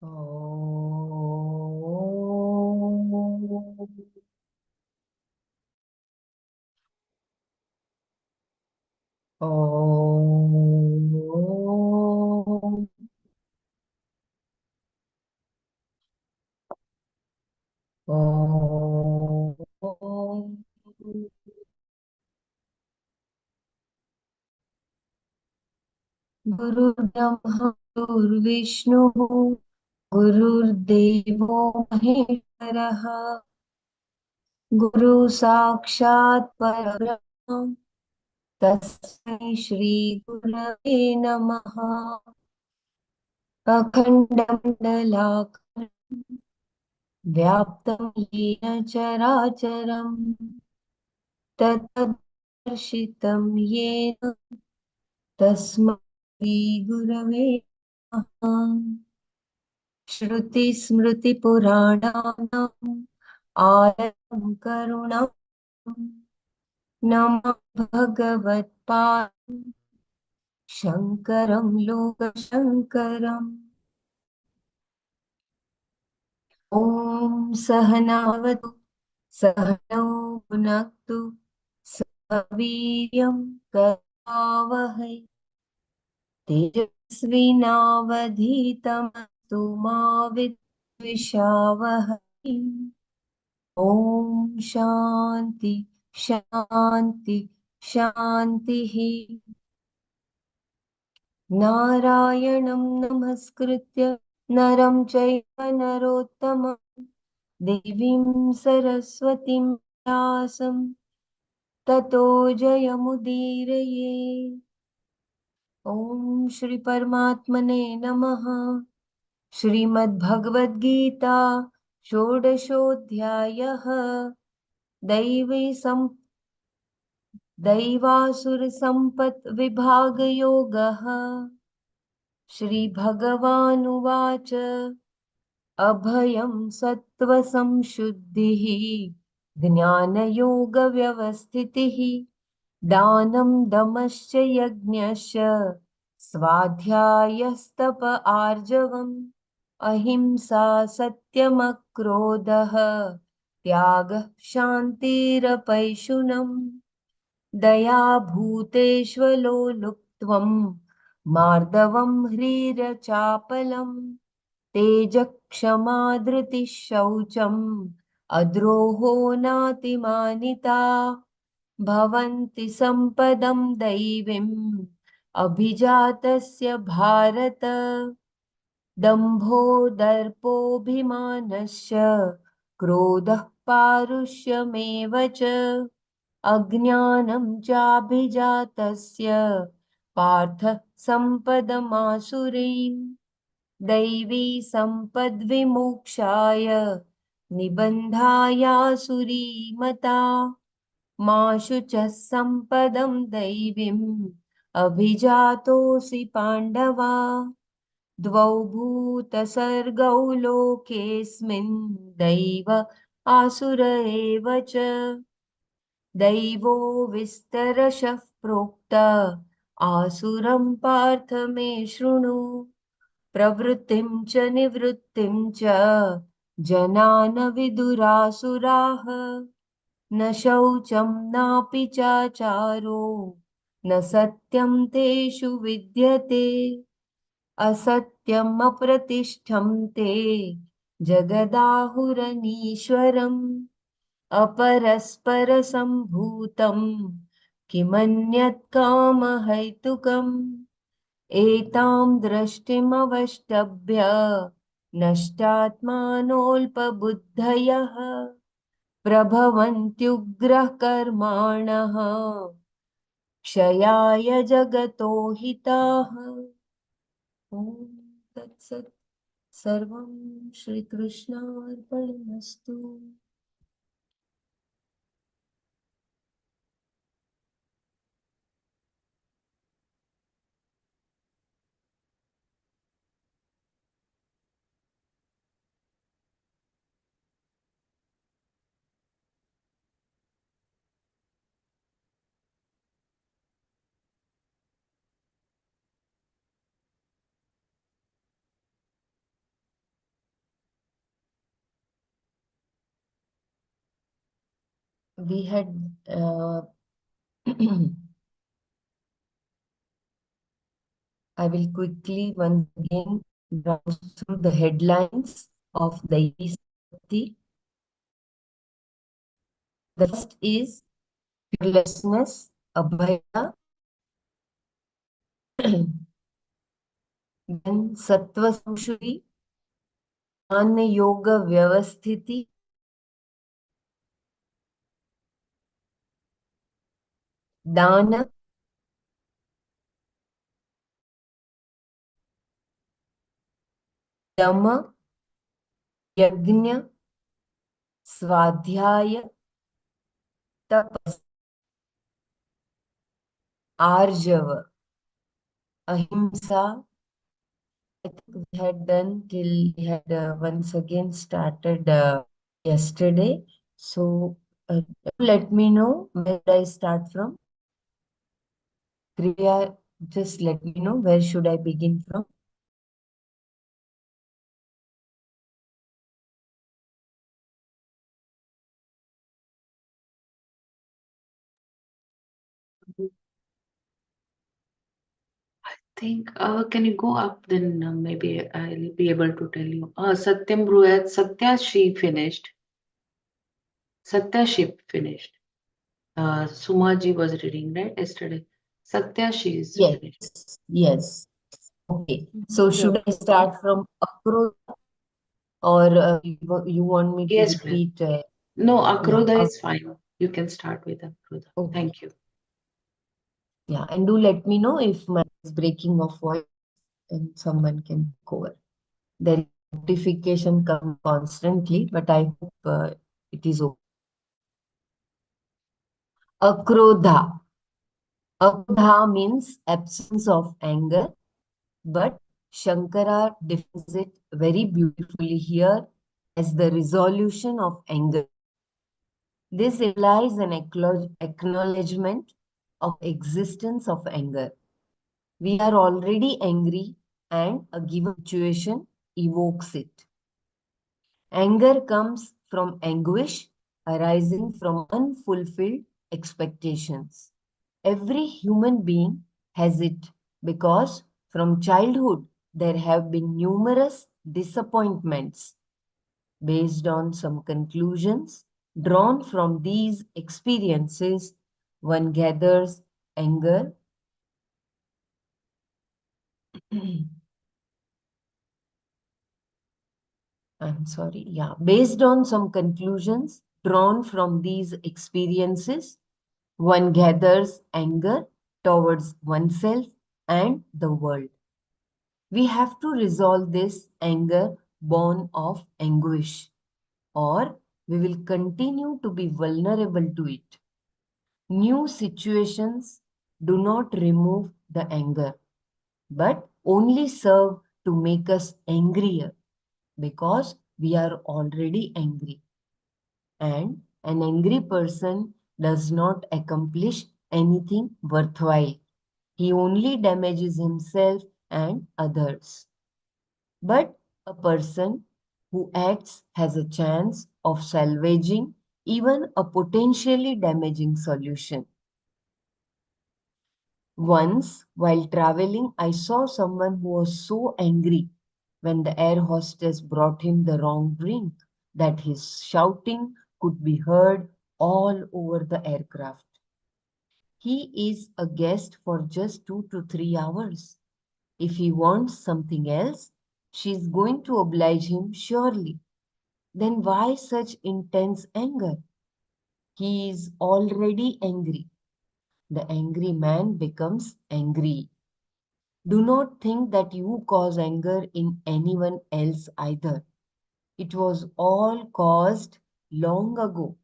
ॐ गुरुर्ब्रह्मा गुरुर्विष्णुः गुरुर्देवो महेश्वरः गुरु साक्षात् परब्रह्म तस्मै श्री गुरवे नमः। अखण्डमण्डलाकारं व्याप्तं येन चराचरं तत्तदर्शितं येन तस्मै श्रीगुरवे नमः। श्रुतिस्मृतिपुराणानाम् आलयं करुणाम् नमः भगवत्पादं शङ्करं लोकशङ्करम्। ॐ सहनावतु सहनौ भुनक्तु सह वीर्यं करवावहै तेजस्विनावधीतमस्तु मा विद्विषावहै। ॐ शान्ति शान्ति शान्तिः। नारायणं नमस्कृत्य नरं चैव नरोत्तमं देवीं सरस्वतीं व्यासं ततो जयमुदीरये। ॐ श्री परमात्मने नमः। श्रीमद्भगवद्गीता षोडशोऽध्यायः दैवासुरसम्पद्विभागयोगः। श्रीभगवानुवाच अभयं सत्त्वसंशुद्धिः ज्ञानयोगव्यवस्थितिः दानं दमश्च यज्ञश्च स्वाध्यायस्तप आर्जवम् अहिंसा सत्यमक्रोधः त्यागः शान्तिरपैशुनम् दया भूतेष्वलो लुप्त्वम् मार्दवम् ह्रीरचापलम् तेजक्षमा धृतिः शौचम् अद्रोहो नातिमानिता भवन्ति सम्पदं दैवीम् अभिजातस्य भारत दम्भो दर्पोऽभिमानश्च क्रोधः पारुष्यमेव च अज्ञानं चाभिजातस्य पार्थ सम्पदमासुरीम् दैवी सम्पद्विमोक्षाय निबन्धायासुरीमता मा शुचः सम्पदं दैवीम् अभिजातोऽसि पाण्डवा द्वौ भूतसर्गौ लोकेऽस्मिन् दैव आसुर एव च दैवो विस्तरशः प्रोक्त आसुरं पार्थ मे शृणु प्रवृत्तिं च निवृत्तिं च जना न विदुरासुराः न शौचं नापि चाचारो न सत्यं तेषु विद्यते असत्यम् अप्रतिष्ठं ते जगदाहुरनीश्वरम् अपरस्परसम्भूतं किमन्यत् कामहैतुकम् एतां दृष्टिमवष्टभ्य नष्टात्मानोऽल्पबुद्धयः प्रभवन्त्युग्रः कर्माणः क्षयाय जगतो हिताः। ॐ तत्सत्। सर्वं श्रीकृष्णार्पणमस्तु। we had I will quickly once again browse through the headlines of the Sati. The first is fearlessness, Abhaya, then Sattva Samshuddhi, Jnana Yoga Vyavasthiti, Dana, Dama, Yajna, Swadhyaya, Tapas, Arjava, Ahimsa. I think we had done till we had once again started yesterday. So let me know where I start from. Kriya, just let me know where should I begin from. Think, can you go up? Then maybe I'll be able to tell you. Satyam Bruhat, Satya she finished. Satya she finished. Sumaji was reading, right, yesterday. Satya she is finished. Yes, yes. Okay. So Yeah. should I start from Akro or you want me to Yes, please. repeat? No, Yeah. Akrodha is fine. You can start with Akrodha. Okay. Thank you. Yeah. And do let me know if my breaking of voice and someone can take over. There is notification come constantly, but I hope it is okay. Akrodha. Akrodha means absence of anger, but Shankara defines it very beautifully here as the resolution of anger. This implies an acknowledgement of existence of anger. We are already angry and a given situation evokes it. Anger comes from anguish arising from unfulfilled expectations. Every human being has it because from childhood there have been numerous disappointments. Based on some conclusions drawn from these experiences, one gathers anger. I'm sorry, yeah. Based on some conclusions drawn from these experiences, one gathers anger towards oneself and the world. We have to resolve this anger born of anguish, or we will continue to be vulnerable to it. New situations do not remove the anger, but only serve to make us angrier because we are already angry. And an angry person does not accomplish anything worthwhile. He only damages himself and others. But a person who acts has a chance of salvaging even a potentially damaging solution. Once, while traveling, I saw someone who was so angry when the air hostess brought him the wrong drink that his shouting could be heard all over the aircraft. He is a guest for just 2 to 3 hours. If he wants something else, she is going to oblige him surely. Then why such intense anger? He is already angry. The angry man becomes angry. Do not think that you cause anger in anyone else either. It was all caused long ago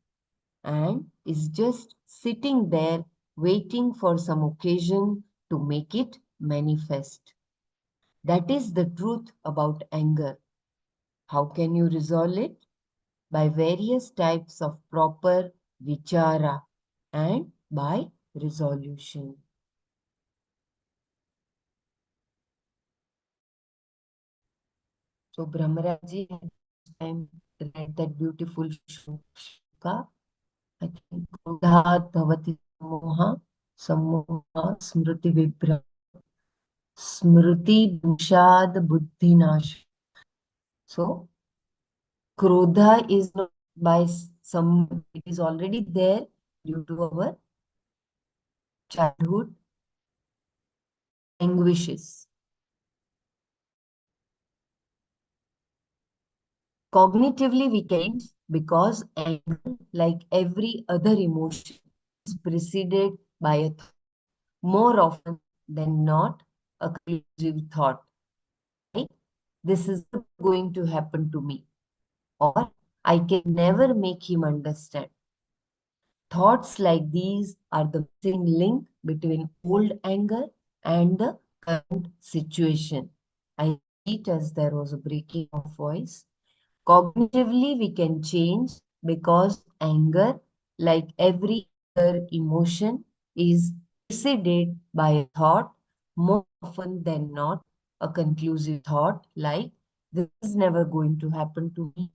and is just sitting there waiting for some occasion to make it manifest. That is the truth about anger. How can you resolve it? By various types of proper vichara and by resolution. So Brahmaraji had this time read that beautiful shloka. I think Krodhat Bhavati Sammoha, Sammoha Smriti Vibhra, Smriti Bhunshad Buddhi Nash. So, Krodha is not by some, it is already there due to our childhood anguishes. Cognitively, we can change because anger, like every other emotion, is preceded by a thought. More often than not, a conclusive thought, like, this is never going to happen to me, or I can never make him understand. Thoughts like these are the missing link between old anger and the current situation. I repeat, as there was a breaking of voice. Cognitively, we can change because anger, like every other emotion, is preceded by a thought, more often than not, a conclusive thought like, this is never going to happen to me,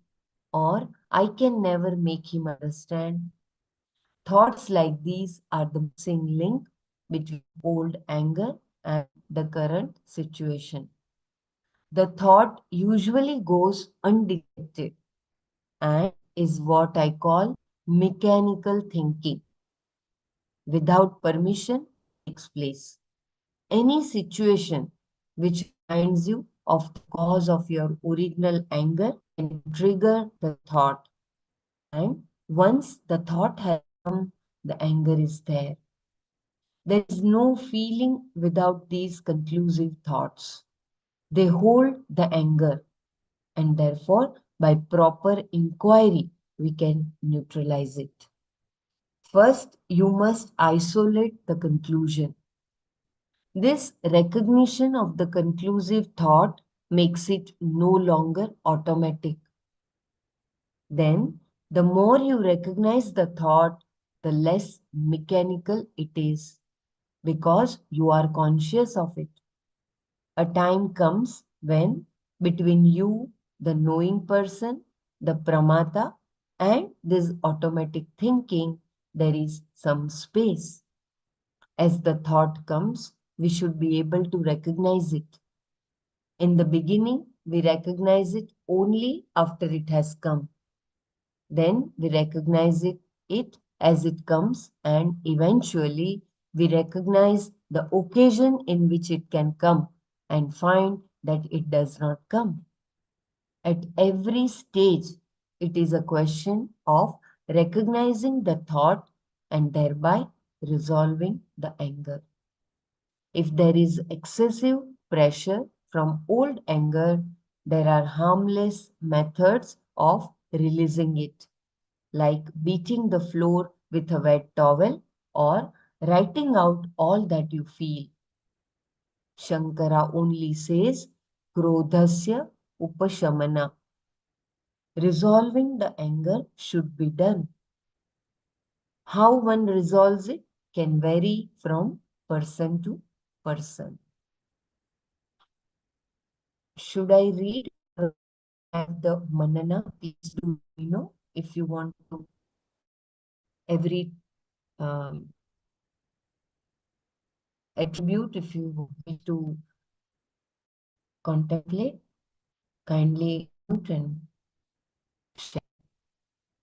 or I can never make him understand. Thoughts like these are the missing link between old anger and the current situation. The thought usually goes undetected and is what I call mechanical thinking. Without permission, takes place. Any situation which reminds you of the cause of your original anger can trigger the thought. And once the thought has come, the anger is there. There is no feeling without these conclusive thoughts. They hold the anger, and therefore, by proper inquiry, we can neutralize it. First, you must isolate the conclusion. This recognition of the conclusive thought makes it no longer automatic. Then, the more you recognize the thought, the less mechanical it is because you are conscious of it. A time comes when between you, the knowing person, the pramata, and this automatic thinking, there is some space. As the thought comes, we should be able to recognize it. In the beginning, we recognize it only after it has come. Then we recognize it as it comes, and eventually we recognize the occasion in which it can come and find that it does not come. At every stage, it is a question of recognizing the thought and thereby resolving the anger. If there is excessive pressure from old anger, there are harmless methods of releasing it, like beating the floor with a wet towel or writing out all that you feel. Shankara only says, Krodhasya upashamana. Resolving the anger should be done. How one resolves it can vary from person to person. Should I read or add the Manana? Please do let me know if you want to every um, attribute, if you wish to contemplate, kindly unmute and share.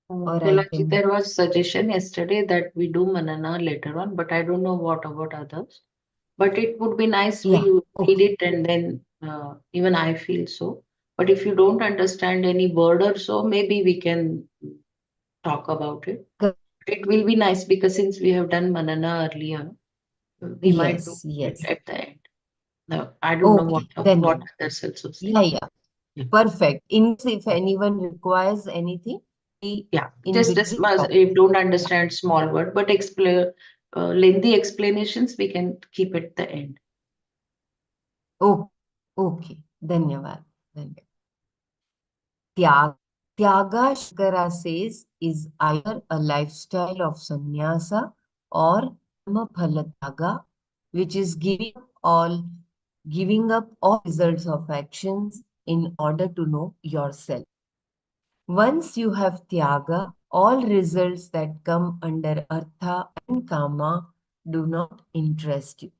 Or I Kailashi, can, there was suggestion yesterday that we do Manana later on, but I don't know what about others. But it would be nice yeah, we read okay. it and then even I feel so. But if you don't understand any word or so, maybe we can talk about it. It will be nice because since we have done Manana earlier, we might do Yes, it yes. at the end. No, I don't know Okay, what then others also say. yeah, yeah, Yeah, perfect. In case if anyone requires anything, be yeah. in Just as between much talk. if don't understand small word, but explain lengthy explanations we can keep at the end. Okay, okay. धन्यवाद. धन्यवाद. Tyag. Tyaga, Shankara says, is either a lifestyle of sannyasa or karma tyaga, which is giving up all results of actions in order to know yourself. Once you have tyaga, all results that come under artha and kama do not interest you.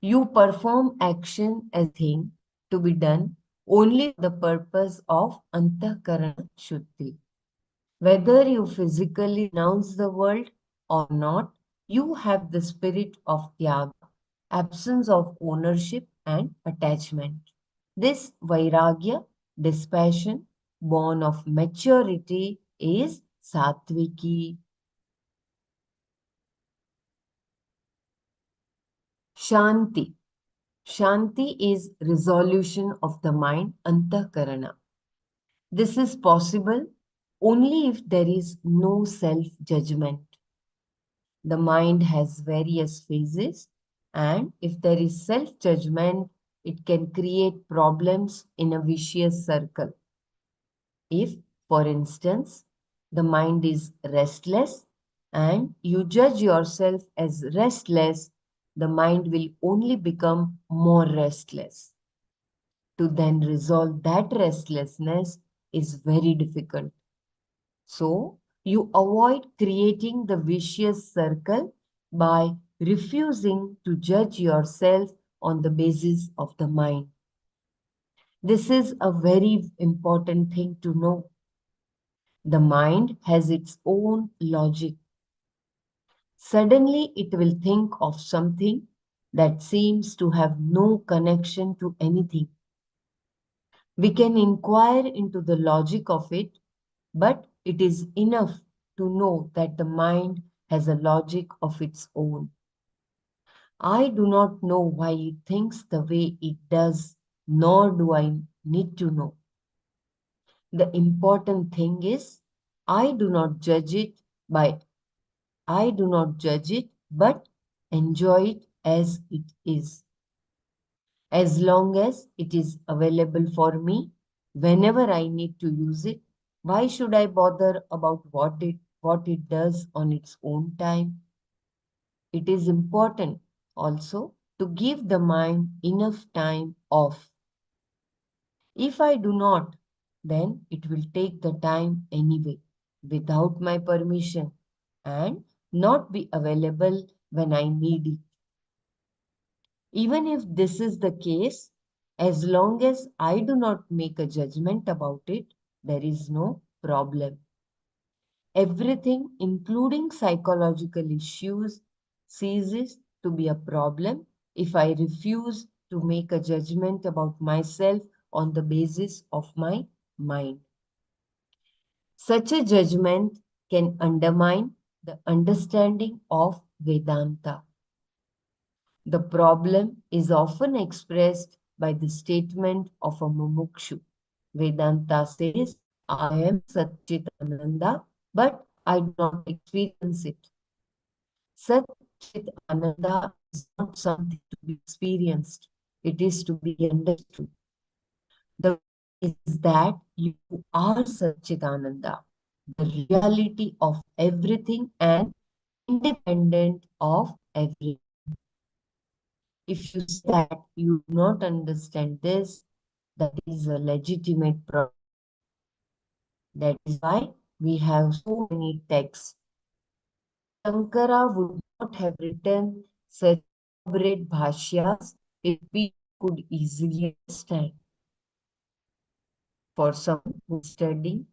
You perform action as thing to be done only for the purpose of antahkarana shuddhi. Whether you physically renounce the world or not, you have the spirit of tyaga, absence of ownership and attachment. This vairagya, dispassion, born of maturity, is sattviki. Shanti. Shanti is resolution of the mind, antahkarana. This is possible only if there is no self-judgment. The mind has various phases, and if there is self-judgment, it can create problems in a vicious circle. If, for instance, the mind is restless and you judge yourself as restless, the mind will only become more restless. To then resolve that restlessness is very difficult. So, you avoid creating the vicious circle by refusing to judge yourself on the basis of the mind. This is a very important thing to know. The mind has its own logic. Suddenly, it will think of something that seems to have no connection to anything. We can inquire into the logic of it, but it is enough to know that the mind has a logic of its own. I do not know why it thinks the way it does, nor do I need to know. The important thing is, I do not judge it by I do not judge it, but enjoy it as it is. As long as it is available for me, whenever I need to use it, why should I bother about what it does on its own time? It is important also to give the mind enough time off. If I do not, then it will take the time anyway, without my permission, and not be available when I need it. Even if this is the case, as long as I do not make a judgment about it, there is no problem. Everything, including psychological issues, ceases to be a problem if I refuse to make a judgment about myself on the basis of my mind. Such a judgment can undermine the understanding of Vedanta. The problem is often expressed by the statement of a mumukshu. Vedanta says, I am Satchitananda, but I do not experience it. Satchitananda is not something to be experienced, it is to be understood. The fact is that you are Satchitananda, the reality of everything and independent of everything. If you say that you do not understand this, that is a legitimate problem. That is why we have so many texts. Shankara would not have written such elaborate bhashyas if people could easily understand. For someone who is studying,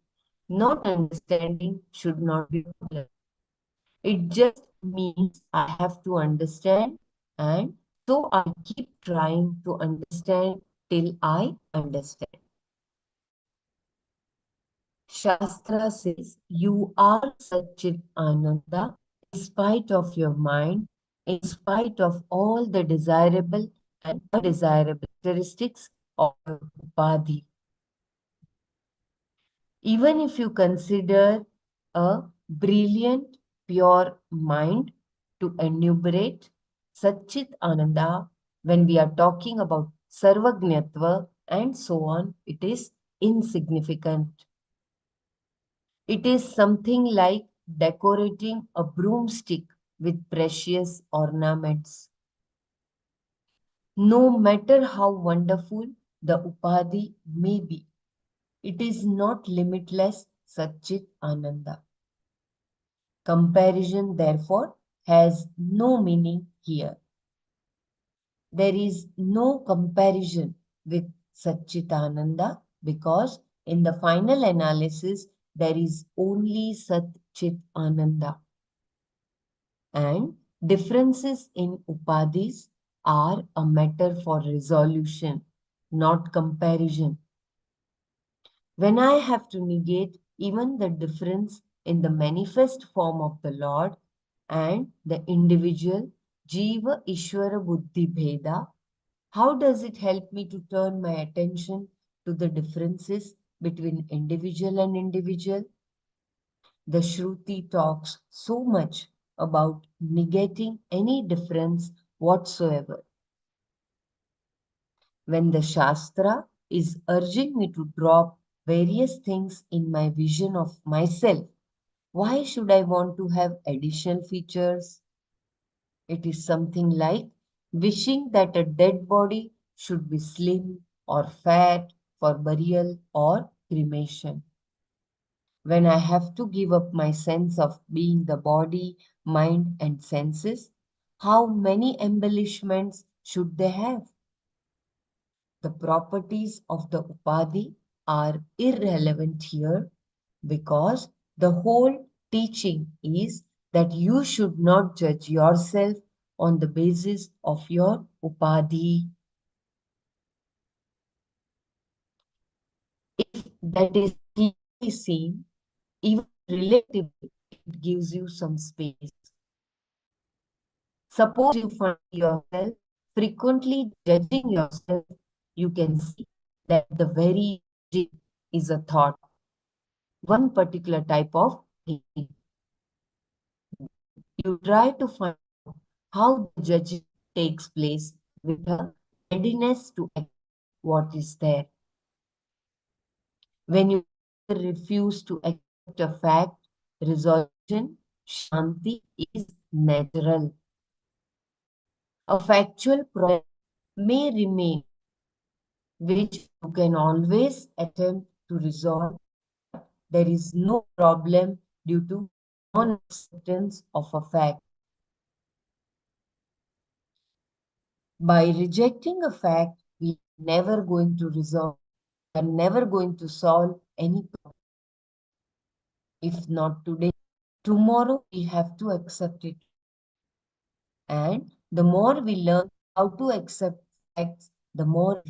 not understanding should not be a problem. It just means I have to understand, and so I keep trying to understand till I understand. Shastra says you are Satchit Ananda in spite of your mind, in spite of all the desirable and undesirable characteristics of your upadhi. Even if you consider a brilliant, pure mind to enumerate Satchit Ananda, when we are talking about Sarvajñatva and so on, it is insignificant. It is something like decorating a broomstick with precious ornaments. No matter how wonderful the upadhi may be, it is not limitless Satchit Ananda. Comparison, therefore, has no meaning here. There is no comparison with Satchitananda because in the final analysis there is only Sat Chit Ananda. And differences in upadhis are a matter for resolution, not comparison. When I have to negate even the difference in the manifest form of the Lord and the individual Jiva Ishvara Buddhi Bheda, how does it help me to turn my attention to the differences between individual and individual? The Shruti talks so much about negating any difference whatsoever. When the Shastra is urging me to drop various things in my vision of myself, why should I want to have additional features? It is something like wishing that a dead body should be slim or fat for burial or cremation. When I have to give up my sense of being the body, mind, and senses, how many embellishments should they have? The properties of the upadhi are irrelevant here because the whole teaching is that you should not judge yourself on the basis of your upadhi. If that is clearly seen, even relatively, it gives you some space. Suppose you find yourself frequently judging yourself, you can see that the very judging is a thought, one particular type of thinking. You try to find how the judging takes place with a readiness to accept what is there. When you refuse to accept a fact, resolution, shanti is natural. A factual problem may remain, which you can always attempt to resolve, but there is no problem due to non-acceptance of a fact. By rejecting a fact, we are never going to resolve, we are never going to solve any problem. If not today, tomorrow we have to accept it. And the more we learn how to accept facts, the more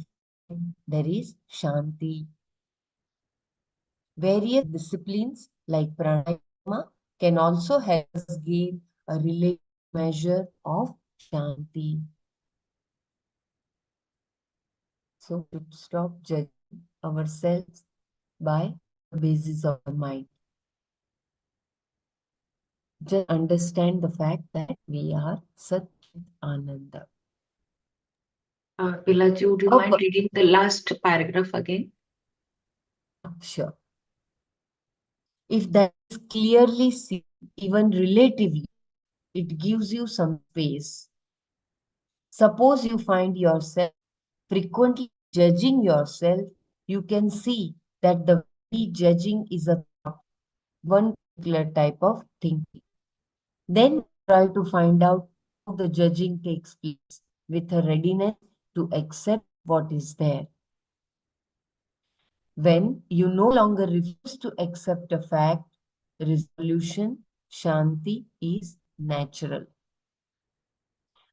there is shanti. Various disciplines like pranayama can also help us gain a relative measure of shanti. So to stop judging ourselves by the basis of the mind. Just understand the fact that we are Sat Chit Ananda. Vilaji, would you How mind reading the last paragraph again? sure. If that is clearly seen, even relatively, it gives you some space. Suppose you find yourself frequently judging yourself, you can see that the very judging is a thought, one particular type of thinking. Then try to find out how the judging takes place with a readiness to accept what is there. When you no longer refuse to accept a fact, resolution, shanti is natural.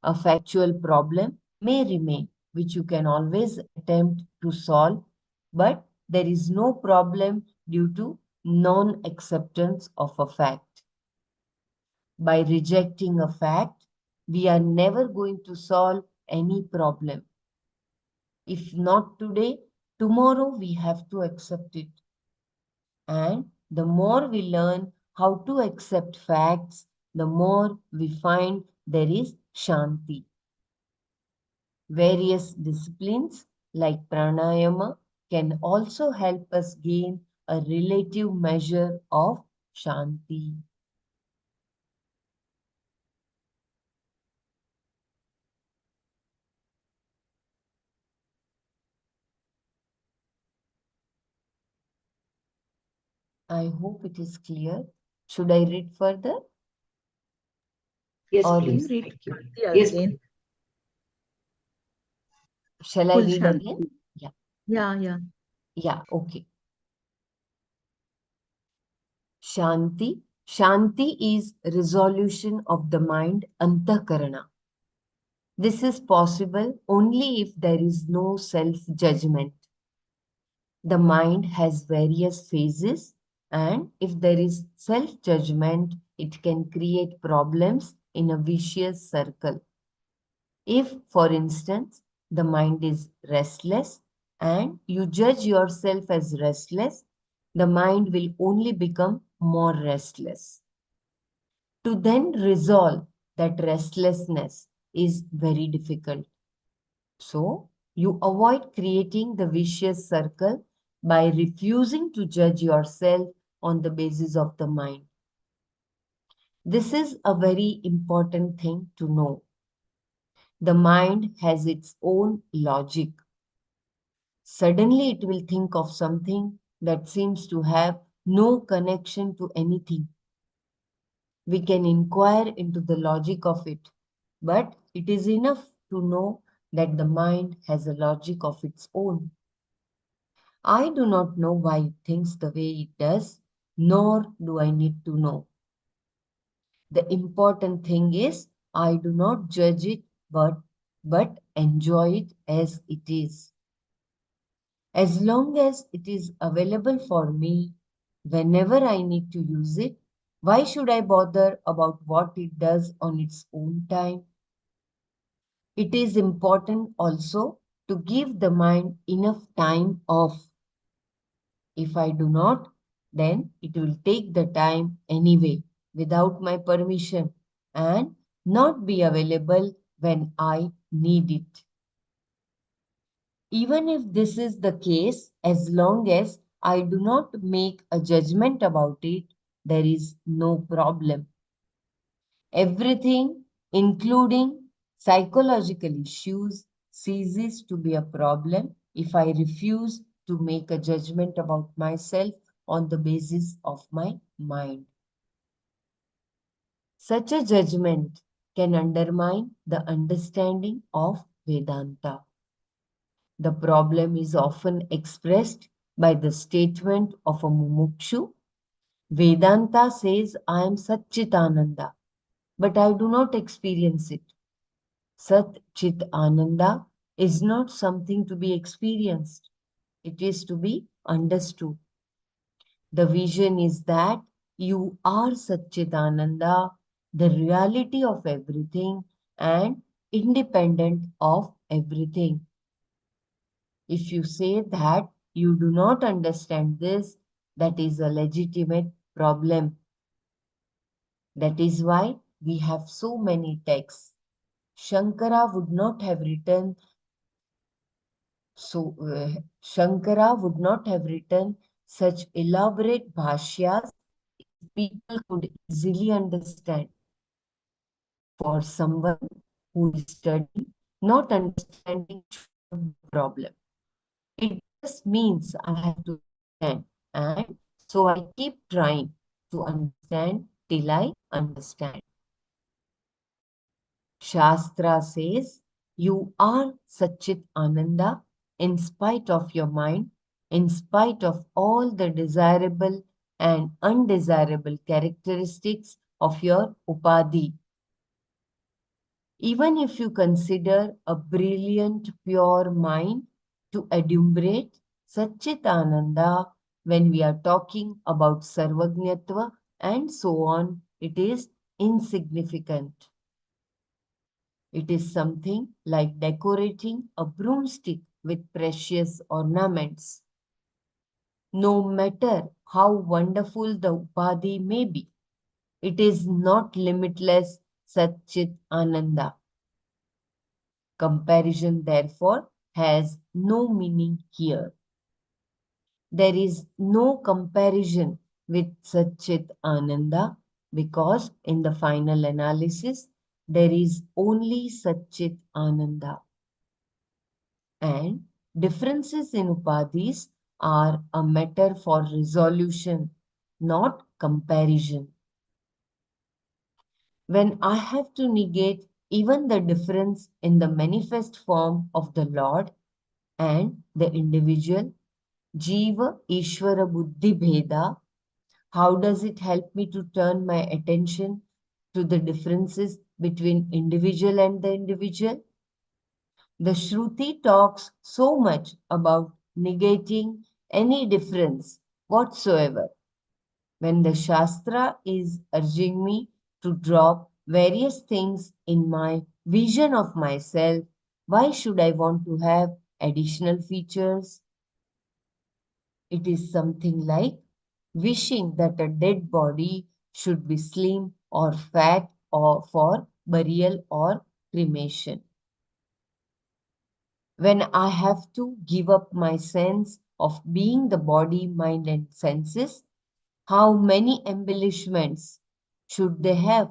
A factual problem may remain, which you can always attempt to solve, but there is no problem due to non-acceptance of a fact. By rejecting a fact, we are never going to solve any problem. If not today, tomorrow we have to accept it. And the more we learn how to accept facts, the more we find there is shanti. Various disciplines like pranayama can also help us gain a relative measure of shanti. I hope it is clear. Should I read further Yes, or Can you please. read Thank you. Shanti Yes, again? please. shall I Full read Shanti. again? Yeah, Yeah, yeah. yeah, okay. Shanti. Shanti is resolution of the mind, antakarana. This is possible only if there is no self-judgment. The mind has various phases, and if there is self-judgment, it can create problems in a vicious circle. If, for instance, the mind is restless and you judge yourself as restless, the mind will only become more restless. To then resolve that restlessness is very difficult. So, you avoid creating the vicious circle by refusing to judge yourself on the basis of the mind. This is a very important thing to know. The mind has its own logic. Suddenly, it will think of something that seems to have no connection to anything. We can inquire into the logic of it, but it is enough to know that the mind has a logic of its own. I do not know why it thinks the way it does, nor do I need to know. The important thing is I do not judge it, but enjoy it as it is. As long as it is available for me whenever I need to use it, why should I bother about what it does on its own time? It is important also to give the mind enough time off. If I do not, then it will take the time anyway without my permission and not be available when I need it. Even if this is the case, as long as I do not make a judgment about it, there is no problem. Everything, including psychological issues, ceases to be a problem if I refuse to make a judgment about myself on the basis of my mind. Such a judgment can undermine the understanding of Vedanta. The problem is often expressed by the statement of a mumukshu. Vedanta says, I am Satchitananda, but I do not experience it. Sat Chit Ananda is not something to be experienced, it is to be understood. The vision is that you are Satchitananda, the reality of everything and independent of everything. If you say that you do not understand this, that is a legitimate problem. That is why we have so many texts. Shankara would not have written Shankara would not have written such elaborate bhashyas if people could easily understand. For someone who is studying, not understanding should not be a problem. It just means I have to understand. And so I keep trying to understand till I understand. Shastra says you are Satchit Ananda in spite of your mind, in spite of all the desirable and undesirable characteristics of your upadhi. Even if you consider a brilliant, pure mind to adumbrate Satchitananda, when we are talking about Sarvajñatva and so on, it is insignificant. It is something like decorating a broomstick with precious ornaments. No matter how wonderful the upadhi may be, it is not limitless Satchit Ananda. Comparison, therefore, has no meaning here. There is no comparison with Satchit Ananda because in the final analysis, there is only Satchit Ananda. And differences in upadhis are a matter for resolution. not comparison. When I have to negate even the difference in the manifest form of the Lord and the individual, Jiva Ishvara Buddhi Bheda, how does it help me to turn my attention to the differences between individual and the individual? The Shruti talks so much about negating any difference whatsoever. When the Shastra is urging me to drop various things in my vision of myself, why should I want to have additional features? It is something like wishing that a dead body should be slim or fat or for burial or cremation. When I have to give up my sense of being the body, mind, and senses, how many embellishments should they have?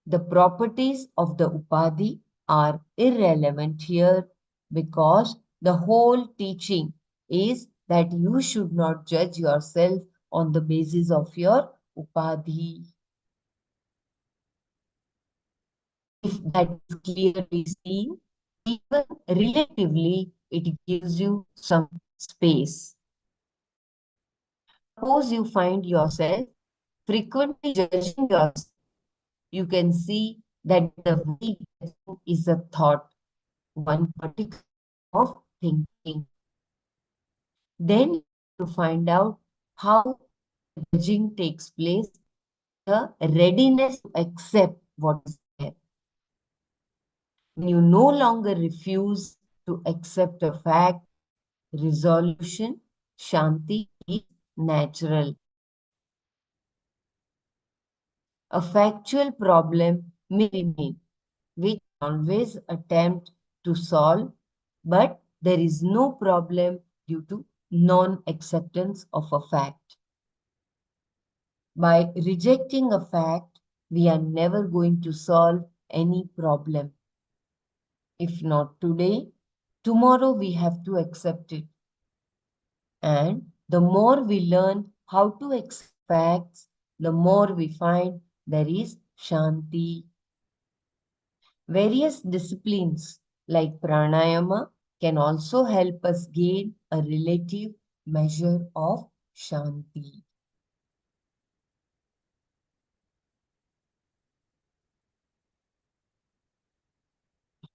The properties of the upadhi are irrelevant here because the whole teaching is that you should not judge yourself on the basis of your upadhi. If that is clearly seen, even relatively, it gives you some space. Suppose you find yourself frequently judging yourself, you can see that the very judging is a thought, one particular of thinking. Then you have to find out how judging takes place, the readiness to accept what is there. When you no longer refuse to accept a fact, resolution, shanti is natural. A factual problem may remain, which always attempt to solve, but there is no problem due to non-acceptance of a fact. By rejecting a fact, we are never going to solve any problem. If not today, tomorrow we have to accept it. And the more we learn how to accept facts, the more we find there is shanti. Various disciplines like pranayama can also help us gain a relative measure of shanti.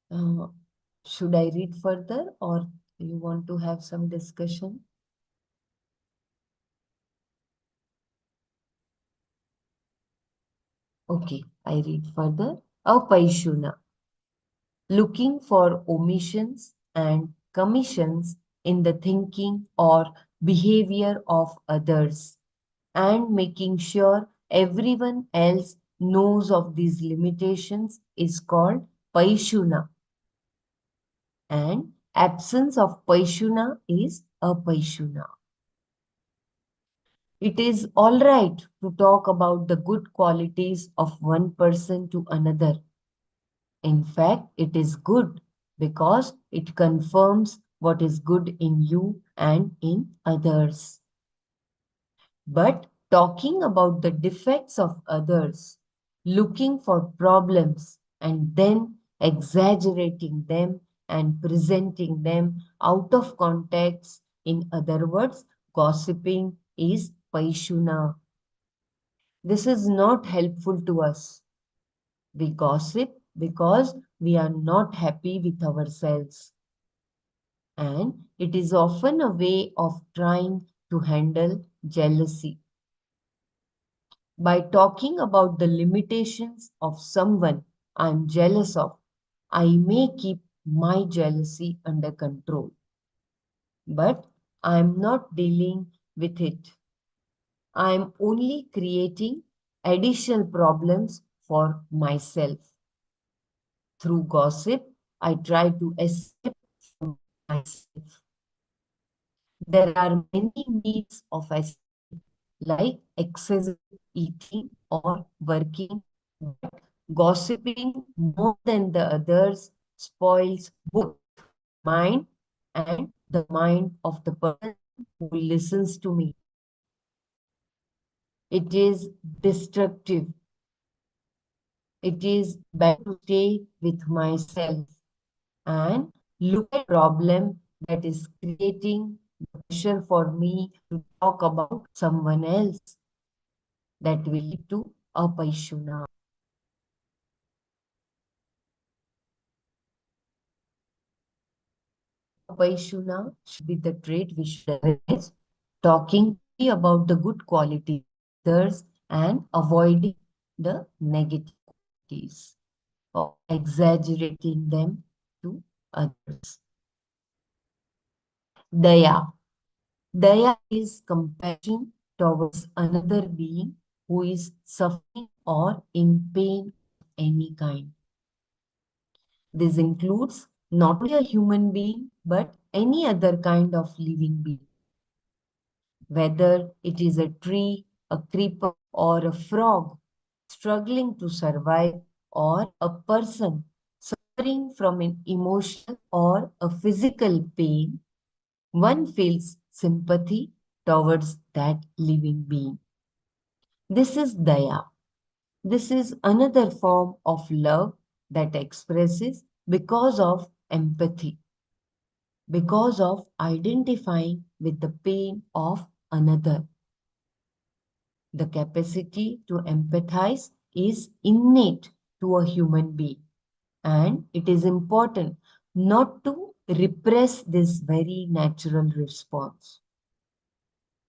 Uh, should I read further or you want to have some discussion? Okay, I read further. Apaishuna, looking for omissions and commissions in the thinking or behavior of others, and making sure everyone else knows of these limitations is called paishuna. And absence of paishuna is apaishuna. It is all right to talk about the good qualities of one person to another. In fact, it is good because it confirms what is good in you and in others. But talking about the defects of others, looking for problems and then exaggerating them and presenting them out of context, in other words, gossiping is paishuna. This is not helpful to us. We gossip because we are not happy with ourselves. And it is often a way of trying to handle jealousy. By talking about the limitations of someone I'm jealous of, I may keep my jealousy under control. But I'm not dealing with it. I'm only creating additional problems for myself. Through gossip, I try to escape from myself. There are many means of escape, like excessive eating or working, but gossiping more than the others spoils both mind and the mind of the person who listens to me. It is destructive. It is better to stay with myself and look at problem that is creating the pressure for me to talk about someone else that will lead to apaishuna. Apaishuna should be the trait we should encourage, talking only about the good qualities of others and avoiding the negative qualities or exaggerating them to others. Daya. Daya is compassion towards another being who is suffering or in pain of any kind. This includes not only a human being but any other kind of living being, whether it is a tree, a creeper, or a frog struggling to survive, or a person suffering from an emotional or a physical pain. One feels sympathy towards that living being. This is daya. This is another form of love that expresses because of empathy, because of identifying with the pain of another. The capacity to empathize is innate to a human being, and it is important not to repress this very natural response.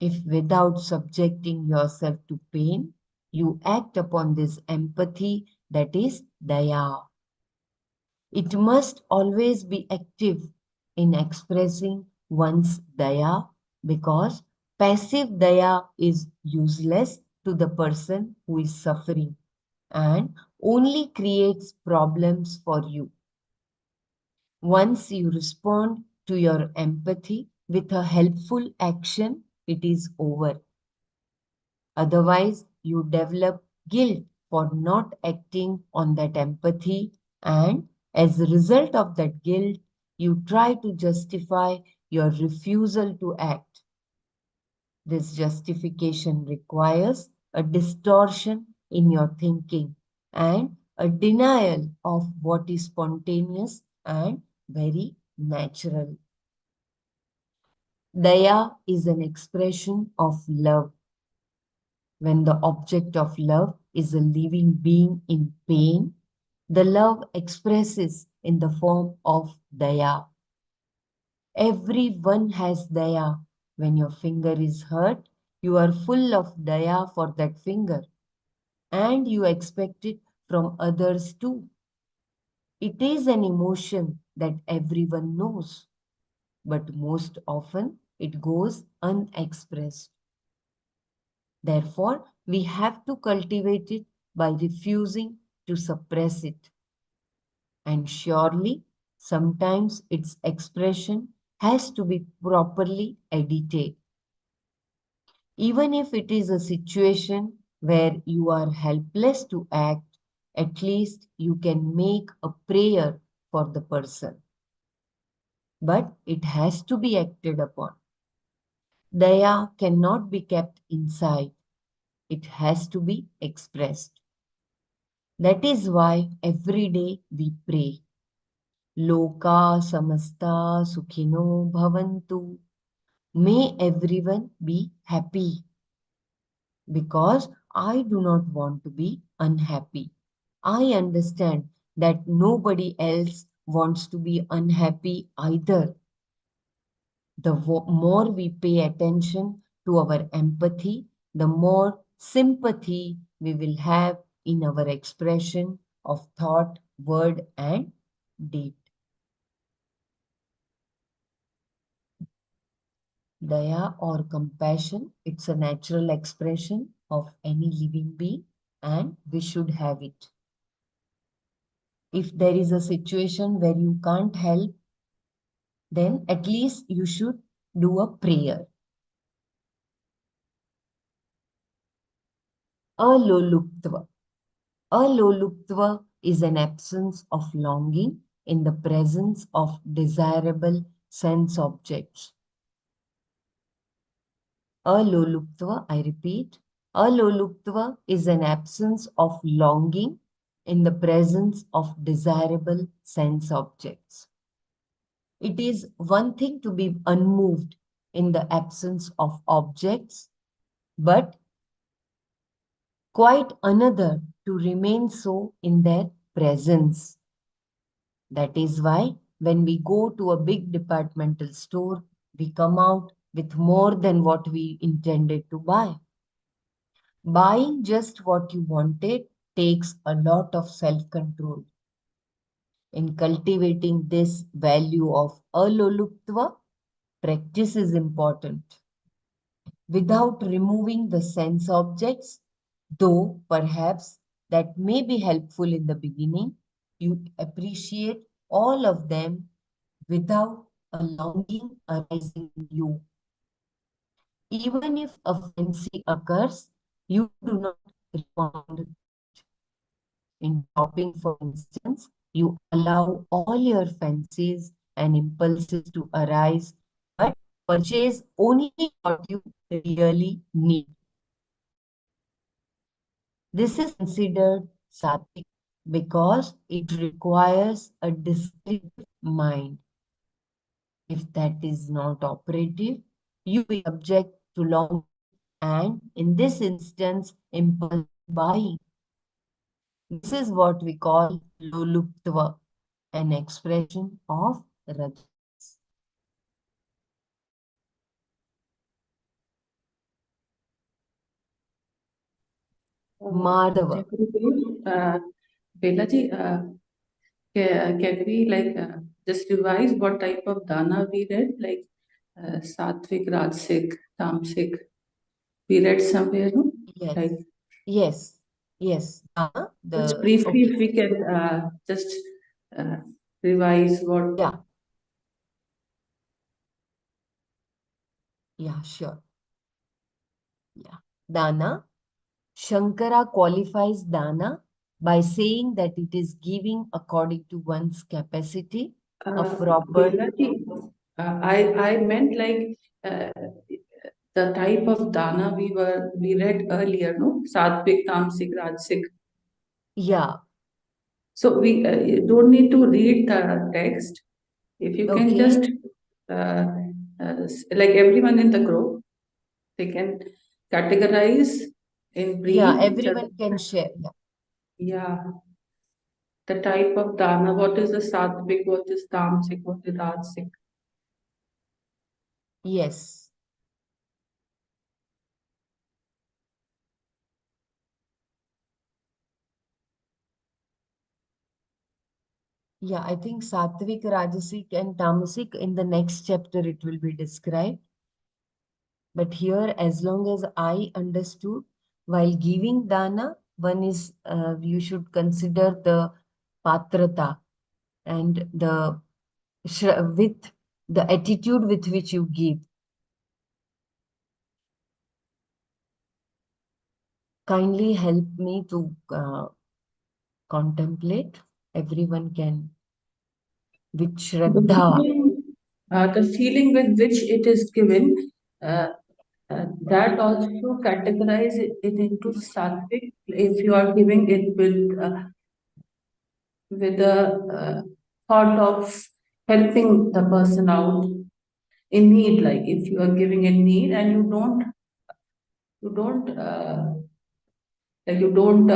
If without subjecting yourself to pain, you act upon this empathy, that is daya. It must always be active in expressing one's daya because passive daya is useless to the person who is suffering and only creates problems for you. Once you respond to your empathy with a helpful action, it is over. Otherwise, you develop guilt for not acting on that empathy, and as a result of that guilt, you try to justify your refusal to act. This justification requires a distortion in your thinking and a denial of what is spontaneous and very natural. Daya is an expression of love. When the object of love is a living being in pain, the love expresses in the form of daya. Everyone has daya. When your finger is hurt, you are full of daya for that finger and you expect it from others too. It is an emotion that everyone knows, but most often it goes unexpressed. Therefore, we have to cultivate it by refusing to suppress it. And surely, sometimes its expression has to be properly edited. Even if it is a situation where you are helpless to act, at least you can make a prayer for the person. But it has to be acted upon. Daya cannot be kept inside, it has to be expressed. That is why every day we pray. Loka samasta sukhino bhavantu. May everyone be happy because I do not want to be unhappy. I understand that nobody else wants to be unhappy either. The more we pay attention to our empathy, the more sympathy we will have in our expression of thought, word, and deed. Daya or compassion, it's a natural expression of any living being, and we should have it. If there is a situation where you can't help, then at least you should do a prayer. Aloluktva. Aloluktva is an absence of longing in the presence of desirable sense objects. Aloluktva, I repeat, aloluktva is an absence of longing in the presence of desirable sense objects. It is one thing to be unmoved in the absence of objects, but quite another to remain so in their presence. That is why when we go to a big departmental store, we come out with more than what we intended to buy. Buying just what you wanted takes a lot of self control. In cultivating this value of aloluktva, practice is important. Without removing the sense objects, though perhaps that may be helpful in the beginning, you appreciate all of them without a longing arising in you. Even if a fancy occurs, you do not respond to it. In shopping, for instance, you allow all your fancies and impulses to arise, but purchase only what you really need. This is considered sattvic because it requires a descriptive mind. If that is not operative, you will be subject to longing and, in this instance, impulsive buying. This is what we call loluktva, an expression of rajas. Madhava. Can we do, Bella ji, can we like just revise what type of dana we read, like sattvic, rajasic, tamasic? We read somewhere, no? Yes, Like yes, yes. just The briefly, okay, if we can just uh, revise what. yeah, yeah, sure, yeah. Dana. Shankara qualifies dana by saying that it is giving according to one's capacity a proper. Bella ji, I meant like the type of dana we read earlier, no? Sattvic, tamasic, rajasic. Yeah, So we you don't need to read the text. If you can okay. just like everyone in the group, they can categorize in Yeah, brief. Just everyone can share. Yeah. yeah, the type of dana. What is the sattvic? What is tamasic? What is rajasic? Yes. Yeah, I think Sattvic, Rajasic, and Tamasic in the next chapter it will be described. But here, as long as I understood, while giving dana, one is you should consider the patrata and with the attitude with which you give. Kindly help me to contemplate. Everyone can with Shraddha. The feeling with which it is given, uh, that also categorize it into sattvic. If you are giving it with the thought of helping the person out in need, like if you are giving in need and you don't like you don't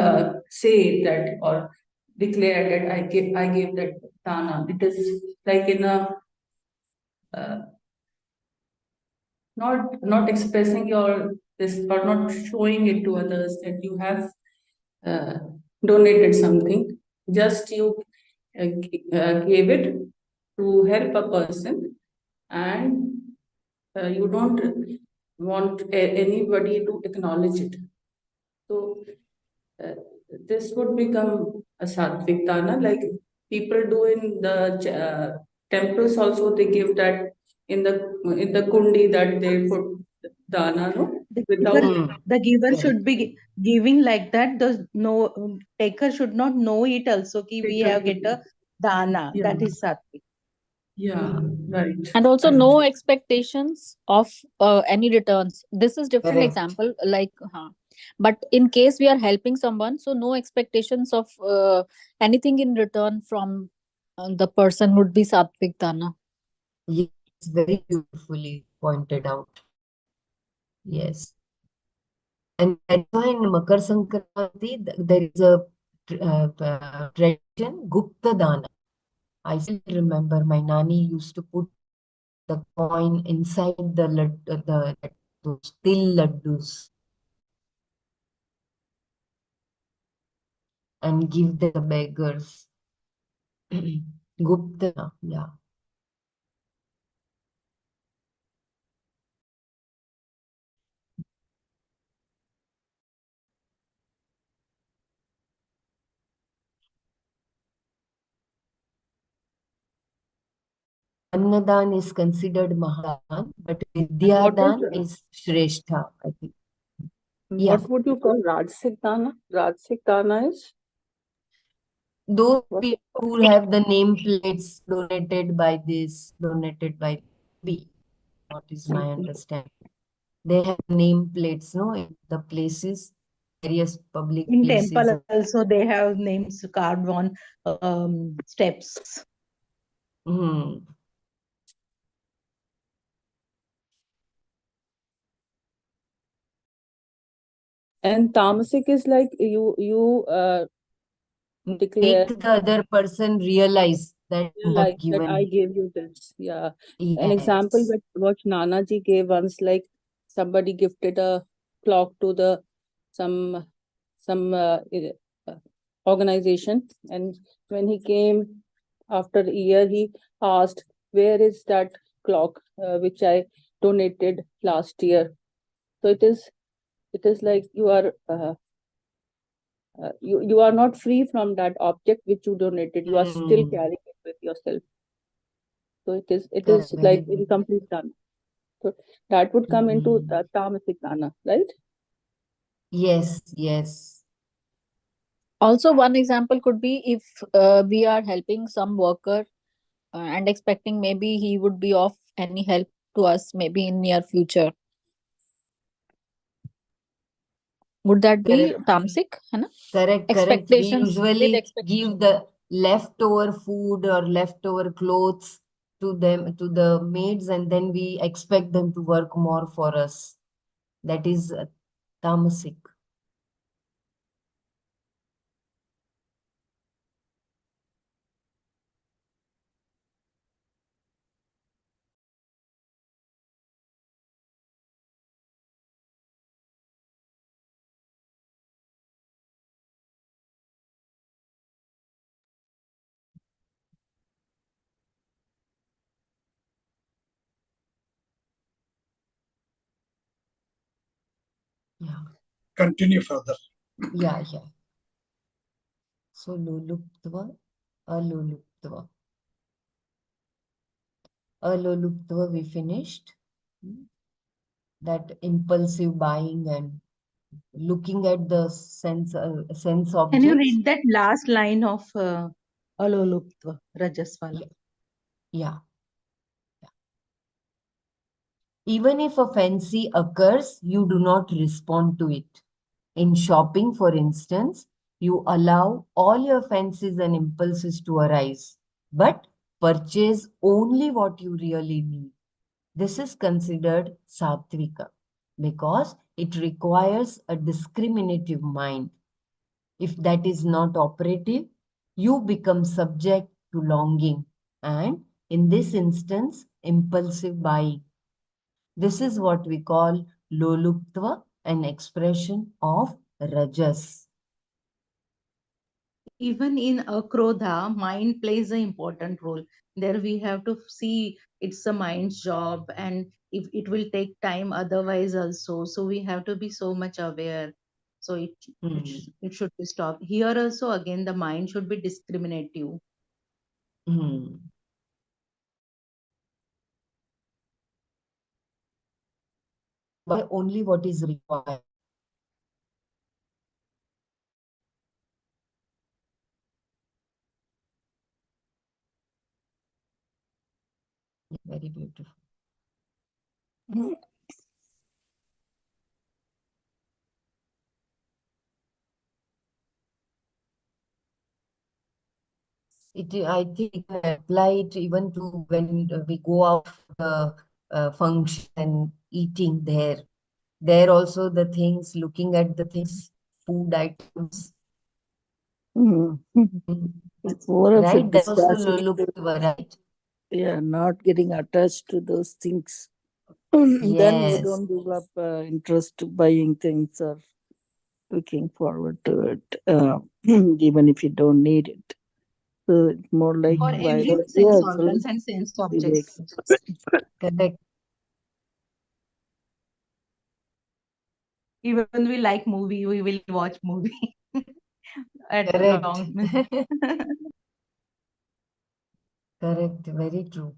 say that or declare that I gave that dana. It is like in a uh, not expressing your this or not showing it to others that you have uh, donated something. Just you gave it to help a person, and you don't want anybody to acknowledge it. So uh, this would become a sattvic dana, like people do in the temples. Also, they give that in the kundi that they put dana, no, The giver, without. Mm, the giver correct. should be giving like that. The no taker should not know it also. Ki we have get a dana. Yeah. That is sattvic. Yeah, right. And also Right. no expectations of any returns. This is different Correct. example, like but in case we are helping someone, so no expectations of anything in return from the person would be sattvic dana. Yes, very beautifully pointed out. Yes. And that's why in Makar Sankranti, there is a tradition, Gupta Dana. I still remember my nani used to put the coin inside those till laddus and give them to the beggars. Gupta, yeah. Annadan is considered Mahadan, but And what is Vidyadan is Shrestha, I think. Yeah. what would you call Rajasik Dana? Rajasik Dana is Those what? people who have the nameplates donated by this, donated by B, what is my Okay. understanding? They have nameplates, no, in the places, various public In places. temple also they have names carved on steps. Hmm. And Tamasic is like you declare Make the other person realize that you have like that I given. gave you this. Yeah. An example Yes. that what Nana ji gave once, like somebody gifted a clock to the some uh, organization, and when he came after a year, he asked, "Where is that clock which I donated last year?" So it is like you are not free from that object which you donated. You are still Hmm. carrying it with yourself. So it is Correct. Very like good. incomplete dana. So that would come into Hmm. the tamasic dana, right? Yes, yes. Also one example could be if we are helping some worker and expecting maybe he would be of any help to us maybe in near future, would that be Correct. tamasic है ना? Correct, correct. We Expectations, with usually give expectation. the leftover food or leftover clothes to them, to the maids, and then we expect them to work more for us. That is tamasic. Yeah, Continue further. yeah, yeah. So luluptva, aluluptva. Aluluptva we finished. Hmm. That impulsive buying and looking at the sense Can you objects. read that last line of Aloluptva, Rajaswala? Yeah, yeah. Even if a fancy occurs, you do not respond to it. In shopping, for instance, you allow all your fancies and impulses to arise, but purchase only what you really need. This is considered sattvika because it requires a discriminative mind. If that is not operative, you become subject to longing and, in this instance, impulsive buying. This is what we call loluptva, an expression of rajas. Even in Krodha, mind plays an important role. There we have to see it's a mind's job, and if it will take time otherwise also. So we have to be so much aware. So Hmm. it should be stopped. Here also again the mind should be discriminative. Hmm. Buy only what is required. Very beautiful. I think we can apply it even to when we go out for the function and eating there. There also the things, looking at the things, food items, Mm. mm, It's more of a right? That also distraction. look right. Yeah, not getting attached to those things. Then you Yes, don't develop interest to buying things or looking forward to it, even if you don't need it. So it's more like For mm, while every sense yes, organs and sense we like objects. correct, Even we like movie, we will watch movie at correct, long. correct, very true.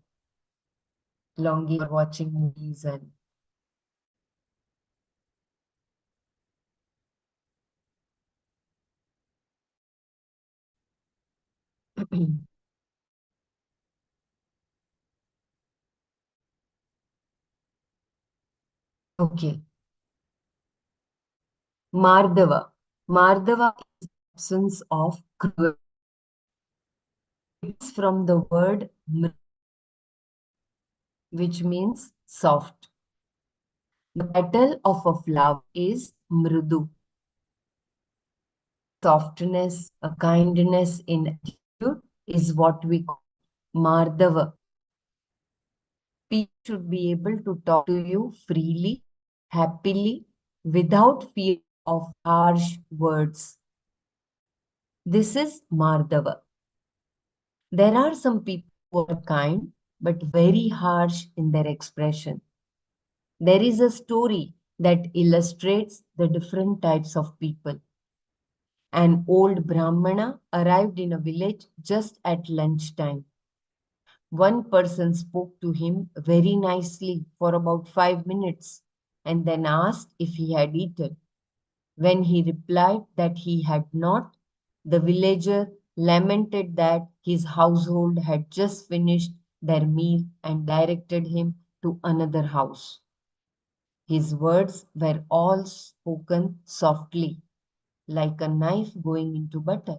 Longing for watching movies and okay. Mardava. Mardava is absence of cruelty. It's from the word which means soft. The petal of a flower is mrudu. Softness, a kindness in attitude is what we call mardava. People should be able to talk to you freely, happily, without fear of harsh words. This is mardava. There are some people who are kind but very harsh in their expression. There is a story that illustrates the different types of people. An old Brahmana arrived in a village just at lunchtime. One person spoke to him very nicely for about 5 minutes and then asked if he had eaten. When he replied that he had not, the villager lamented that his household had just finished their meal and directed him to another house. His words were all spoken softly, like a knife going into butter.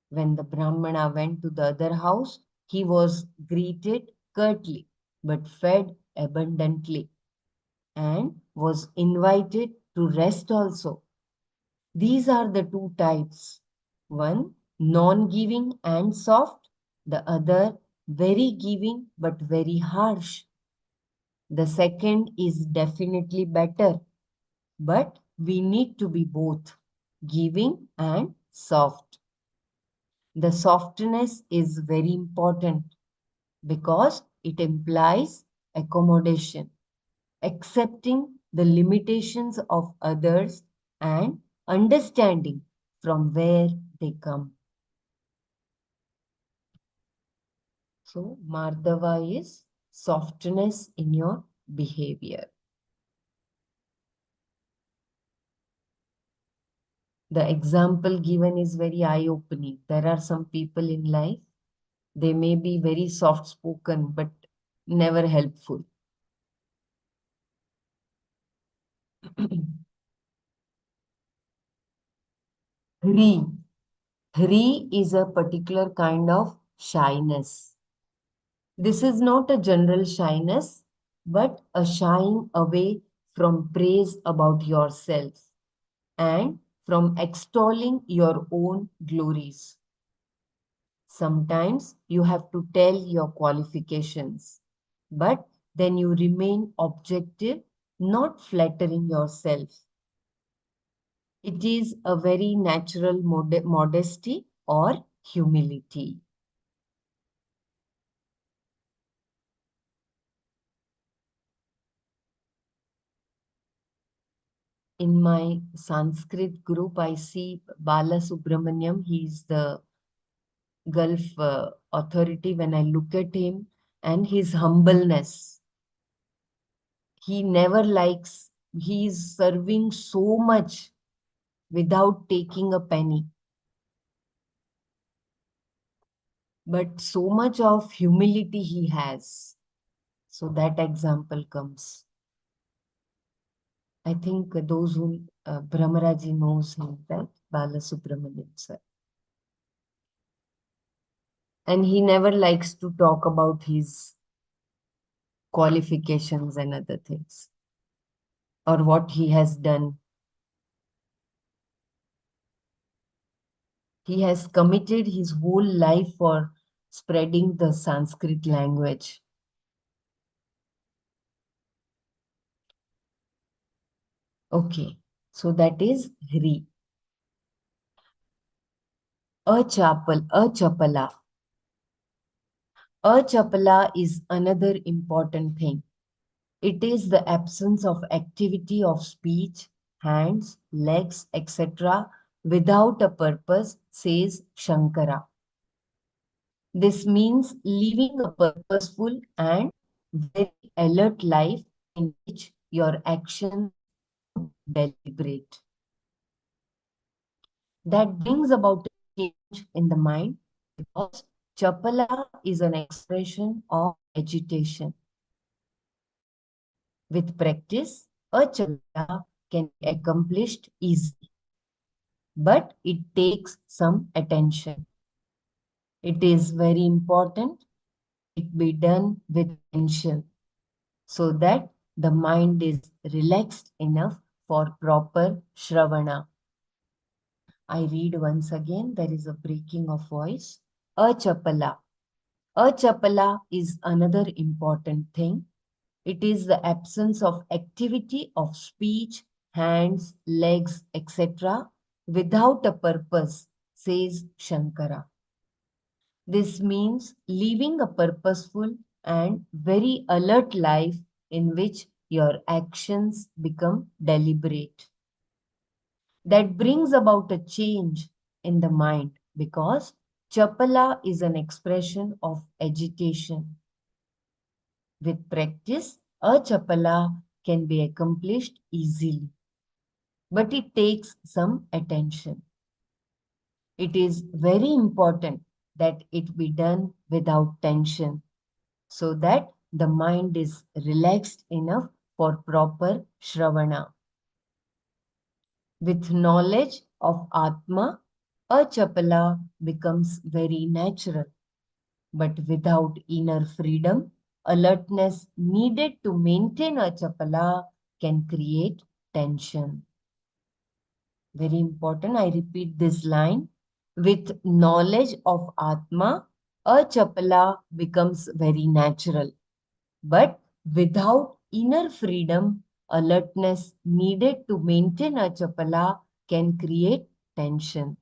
When the Brahmana went to the other house, he was greeted curtly, but fed abundantly, and was invited to rest also. These are the two types. One, non-giving and soft. The other, very giving but very harsh. The second is definitely better, but we need to be both giving and soft. The softness is very important because it implies accommodation, accepting the limitations of others and understanding from where they come. So, Mardava is softness in your behavior. The example given is very eye-opening. There are some people in life, they may be very soft-spoken, but never helpful. Hri. Hri is a particular kind of shyness. This is not a general shyness, but a shying away from praise about yourself and from extolling your own glories. Sometimes you have to tell your qualifications, but then you remain objective, not flattering yourself. It is a very natural modesty or humility. In my Sanskrit group, I see Bala Subramaniam. He's the Gulf authority. When I look at him and his humbleness, he never likes, he's serving so much without taking a penny. But so much of humility he has. So that example comes. I think those who Brahmaraji knows him, right? Bala Subramanian sir. And he never likes to talk about his qualifications and other things or what he has done. He has committed his whole life for spreading the Sanskrit language. Okay, so that is Hri. Achapala. Achapala is another important thing. It is the absence of activity of speech, hands, legs, etc. without a purpose, says Shankara. This means living a purposeful and very alert life in which your actions become deliberate. That brings about a change in the mind because chapala is an expression of agitation. With practice, a chapala can be accomplished easily, but it takes some attention. It is very important it be done with attention so that the mind is relaxed enough for proper shravana. I read once again, there is a breaking of voice. Achapala. Achapala is another important thing. It is the absence of activity of speech, hands, legs, etc. without a purpose, says Shankara. This means living a purposeful and very alert life in which your actions become deliberate. That brings about a change in the mind because chapala is an expression of agitation. With practice, a chapala can be accomplished easily, but it takes some attention. It is very important that it be done without tension so that the mind is relaxed enough for proper shravana. With knowledge of Atma, a chapala becomes very natural. But without inner freedom, alertness needed to maintain a chapala can create tension. Very important, I repeat this line. With knowledge of Atma, a chapala becomes very natural. But without inner freedom, alertness needed to maintain a chapala can create tension.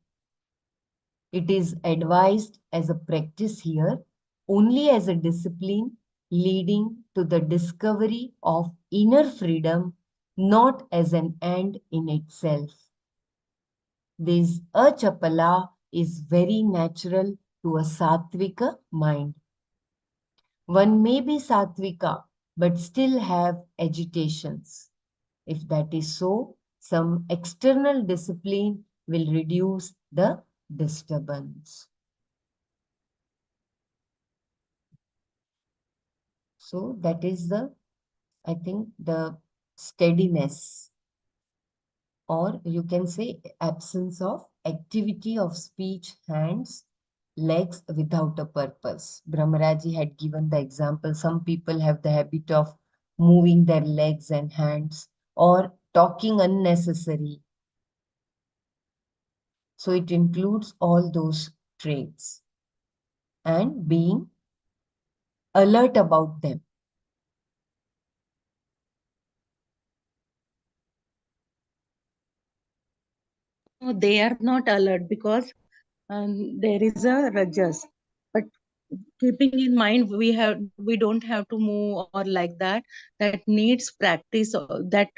It is advised as a practice here, only as a discipline leading to the discovery of inner freedom, not as an end in itself. This achapala is very natural to a sattvika mind. One may be sattvika but still have agitations. If that is so, some external discipline will reduce the disturbance. So that is the, I think, the steadiness, or you can say absence of activity of speech, hands, legs without a purpose. Brahmaraji had given the example. Some people have the habit of moving their legs and hands or talking unnecessary. So it includes all those traits and being alert about them. No, they are not alert because there is a rajas. But keeping in mind, we don't have to move or like that. That needs practice. That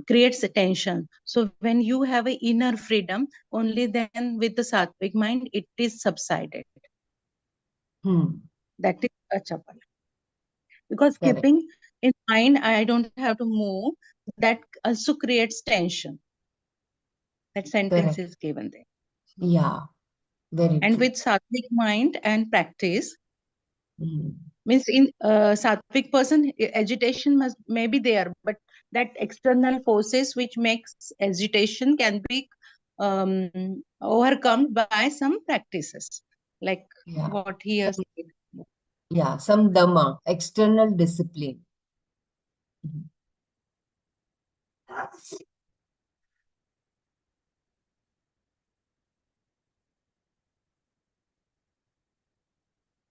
creates a tension. So when you have a inner freedom, only then with the sattvic mind, it is subsided. That is a chapala. Because Correct. keeping in mind, I don't have to move. That also creates tension. That sentence Correct. is given there. Yeah, very And true. with sattvic mind and practice, Mhm. Means in sattvic person, agitation must may be there, but that external forces which makes agitation can be overcome by some practices, like Yeah, what he has said. yeah, some dhamma, external discipline. Mhm.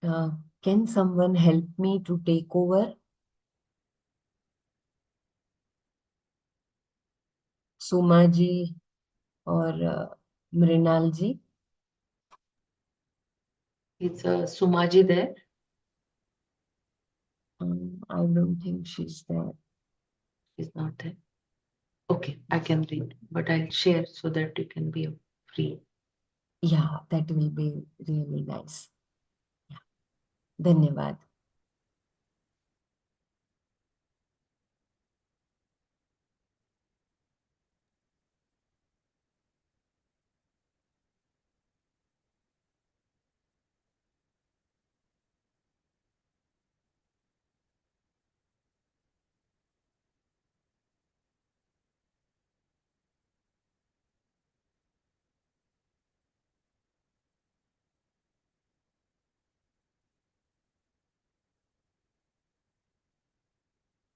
Uh, can someone help me to take over? Sumaji or Mrinalji? Is Sumaji there? I don't think she's there. She's not there. Okay, I can read, but I'll share so that you can be free. Yeah, that will be really nice. Yeah. Dhanyavad.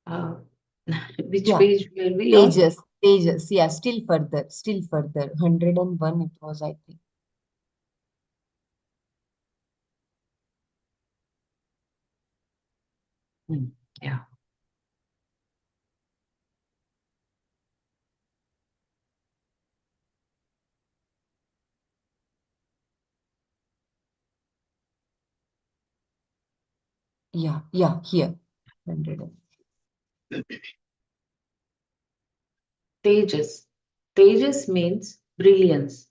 Uh, which Yeah, page were we on? Tejas, Tejas. Yeah, still further. 101 it was, I think. Hmm, yeah. Yeah, here. 100. Tejas. Tejas means brilliance,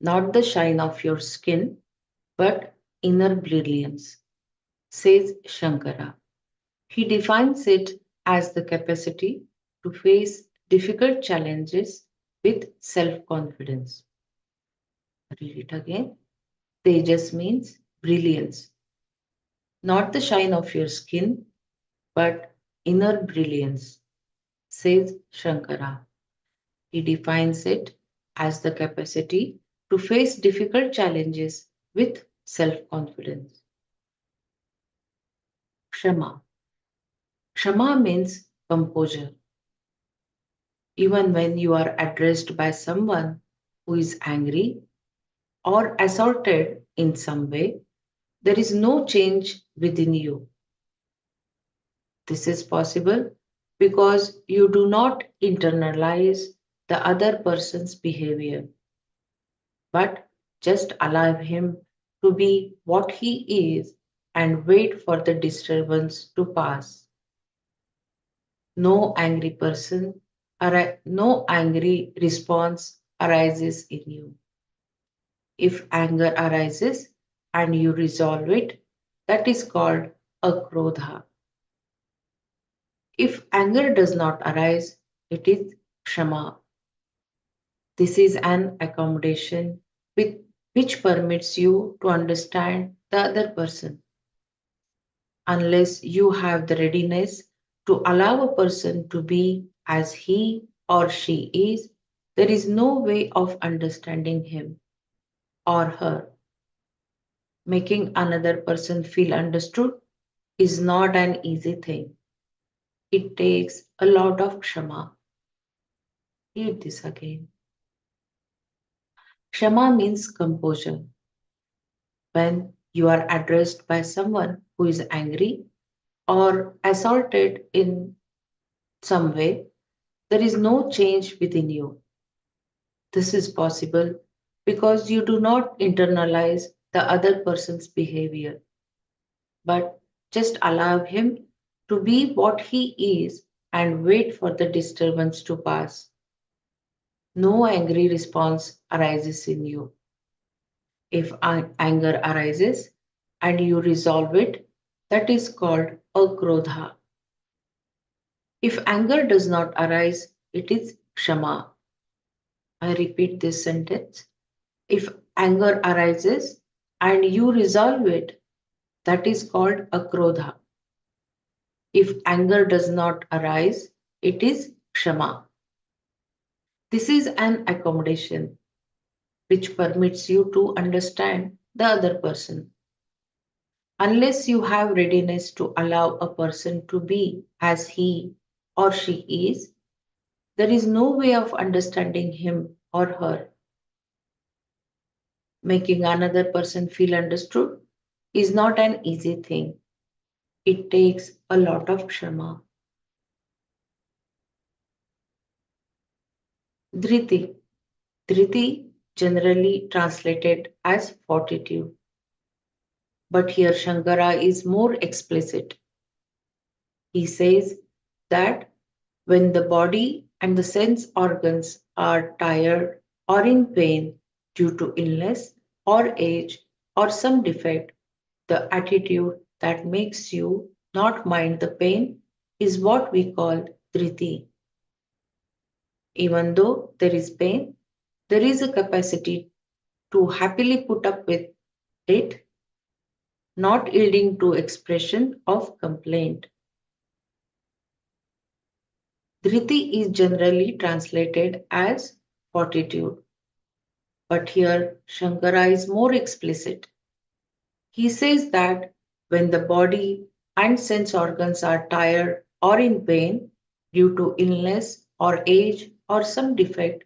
not the shine of your skin, but inner brilliance, says Shankara. He defines it as the capacity to face difficult challenges with self confidence. Read it again. Tejas means brilliance, not the shine of your skin, but inner brilliance, says Shankara. He defines it as the capacity to face difficult challenges with self confidence. Kshama. Kshama means composure. Even when you are addressed by someone who is angry or assaulted in some way, there is no change within you. This is possible because you do not internalize the other person's behavior, but just allow him to be what he is and wait for the disturbance to pass. No angry response arises in you. If anger arises and you resolve it, that is called akrodha. If anger does not arise, it is kshama. This is an accommodation with, which permits you to understand the other person. Unless you have the readiness to allow a person to be as he or she is, there is no way of understanding him or her. Making another person feel understood is not an easy thing. It takes a lot of kshama. Read this again. Kshama means composure. When you are addressed by someone who is angry or assaulted in some way, there is no change within you. This is possible because you do not internalize the other person's behavior, but just allow him to be what he is and wait for the disturbance to pass. No angry response arises in you. If anger arises and you resolve it, that is called akrodha. If anger does not arise, it is kshama. I repeat this sentence. If anger arises and you resolve it, That is called akrodha. If anger does not arise, it is kshama. This is an accommodation which permits you to understand the other person. Unless you have readiness to allow a person to be as he or she is, there is no way of understanding him or her. Making another person feel understood is not an easy thing. It takes a lot of kshama. Dhriti. Dhriti, generally translated as fortitude. But here Shankara is more explicit. He says that when the body and the sense organs are tired or in pain due to illness or age or some defect, the attitude that makes you not mind the pain is what we call dhriti. Even though there is pain, there is a capacity to happily put up with it, not yielding to expression of complaint. Dhriti is generally translated as fortitude, but here Shankara is more explicit. He says that when the body and sense organs are tired or in pain due to illness or age or some defect,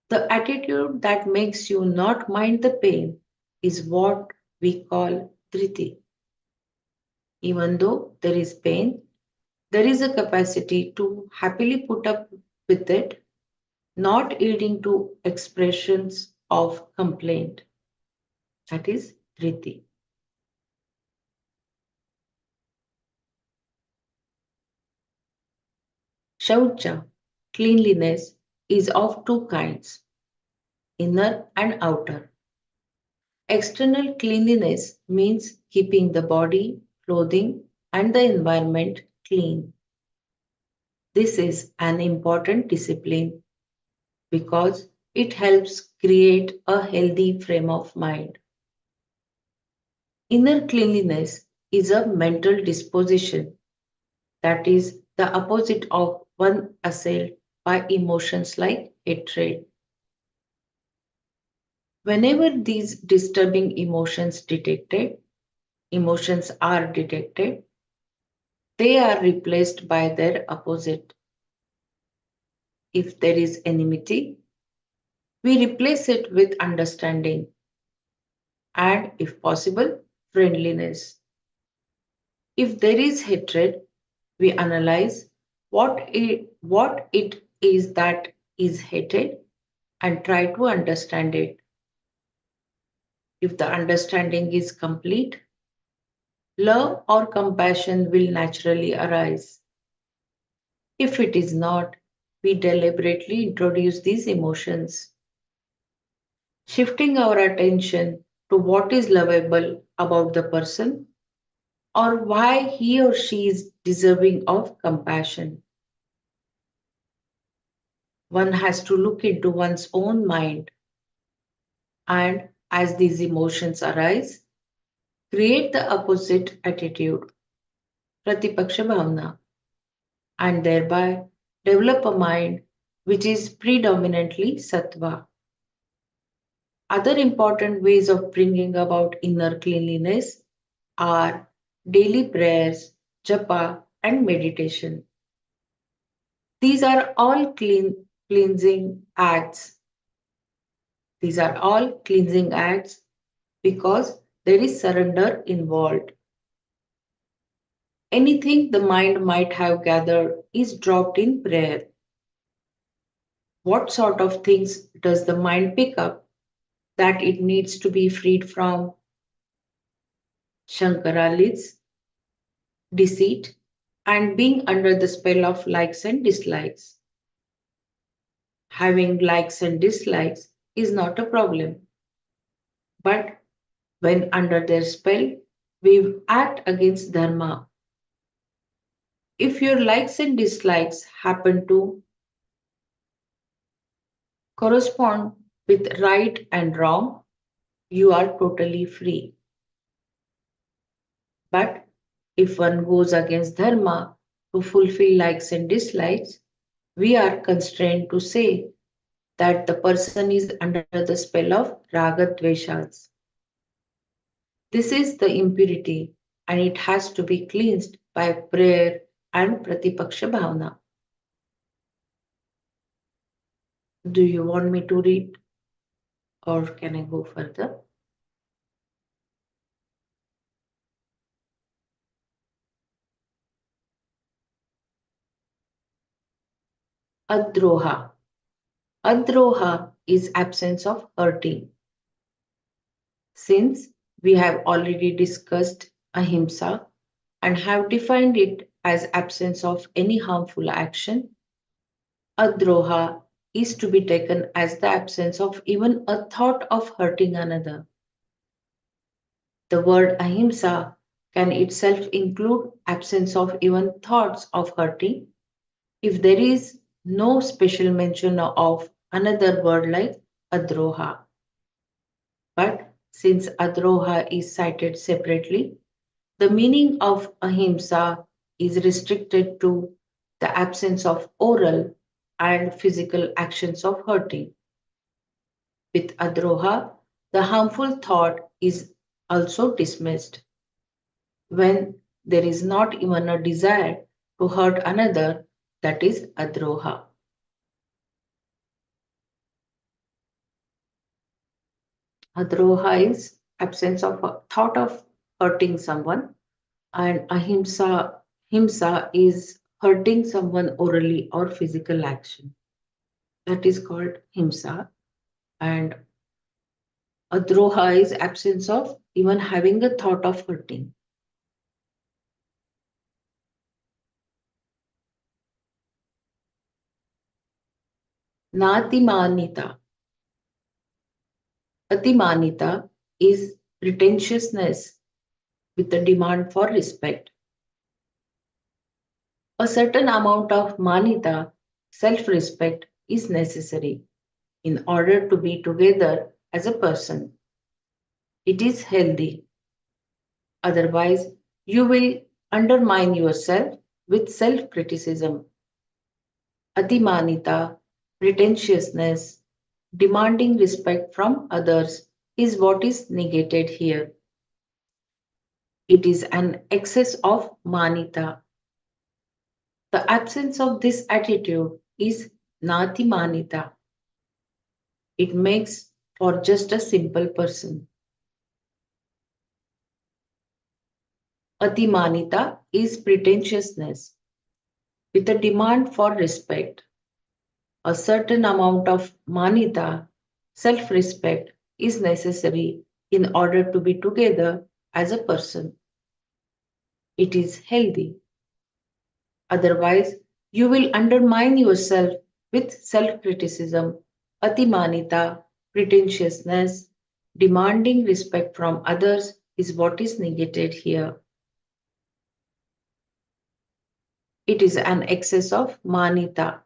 the attitude that makes you not mind the pain is what we call dhriti. Even though there is pain, there is a capacity to happily put up with it, not yielding to expressions of complaint. That is dhriti. Shaucha, cleanliness, is of two kinds, inner and outer. External cleanliness means keeping the body, clothing, and the environment clean. This is an important discipline because it helps create a healthy frame of mind. Inner cleanliness is a mental disposition, that is, the opposite of one assailed by emotions like hatred. Whenever these disturbing emotions are detected, they are replaced by their opposite. If there is enmity, we replace it with understanding and, if possible, friendliness. If there is hatred, we analyze what it is that is hated and try to understand it. If the understanding is complete, love or compassion will naturally arise. If it is not, we deliberately introduce these emotions, shifting our attention to what is lovable about the person or why he or she is deserving of compassion. One has to look into one's own mind and, as these emotions arise, create the opposite attitude, Pratipaksha Bhavna, and thereby develop a mind which is predominantly sattva. Other important ways of bringing about inner cleanliness are daily prayers, japa, and meditation. These are all cleansing acts. These are all cleansing acts because there is surrender involved. Anything the mind might have gathered is dropped in prayer. What sort of things does the mind pick up that it needs to be freed from? Shankara lists deceit and being under the spell of likes and dislikes. Having likes and dislikes is not a problem, but when under their spell, we act against dharma. If your likes and dislikes happen to correspond with right and wrong, you are totally free. But if one goes against dharma to fulfill likes and dislikes, we are constrained to say that the person is under the spell of raga-dveshas. This is the impurity and it has to be cleansed by prayer and pratipaksha bhavana. Do you want me to read or can I go further? Adroha. Adroha is absence of hurting. Since we have already discussed ahimsa and have defined it as absence of any harmful action, adroha is to be taken as the absence of even a thought of hurting another. The word ahimsa can itself include absence of even thoughts of hurting if there is no special mention of another word like adroha. But since adroha is cited separately, the meaning of ahimsa is restricted to the absence of oral and physical actions of hurting. With adroha, the harmful thought is also dismissed. When there is not even a desire to hurt another, that is adroha. Adroha is absence of a thought of hurting someone, and himsa is hurting someone orally or physical action. That is called himsa, and adroha is absence of even having a thought of hurting. Natimanita. Atimanita is pretentiousness with a demand for respect. A certain amount of manita, self respect, is necessary in order to be together as a person. It is healthy. Otherwise, you will undermine yourself with self criticism. Atimanita, pretentiousness, demanding respect from others is what is negated here. It is an excess of manita. The absence of this attitude is nati manita. It makes for just a simple person. Atimanita is pretentiousness with a demand for respect. A certain amount of manita, self respect, is necessary in order to be together as a person. It is healthy. Otherwise, you will undermine yourself with self criticism, atimanita, pretentiousness, demanding respect from others is what is negated here. It is an excess of manita.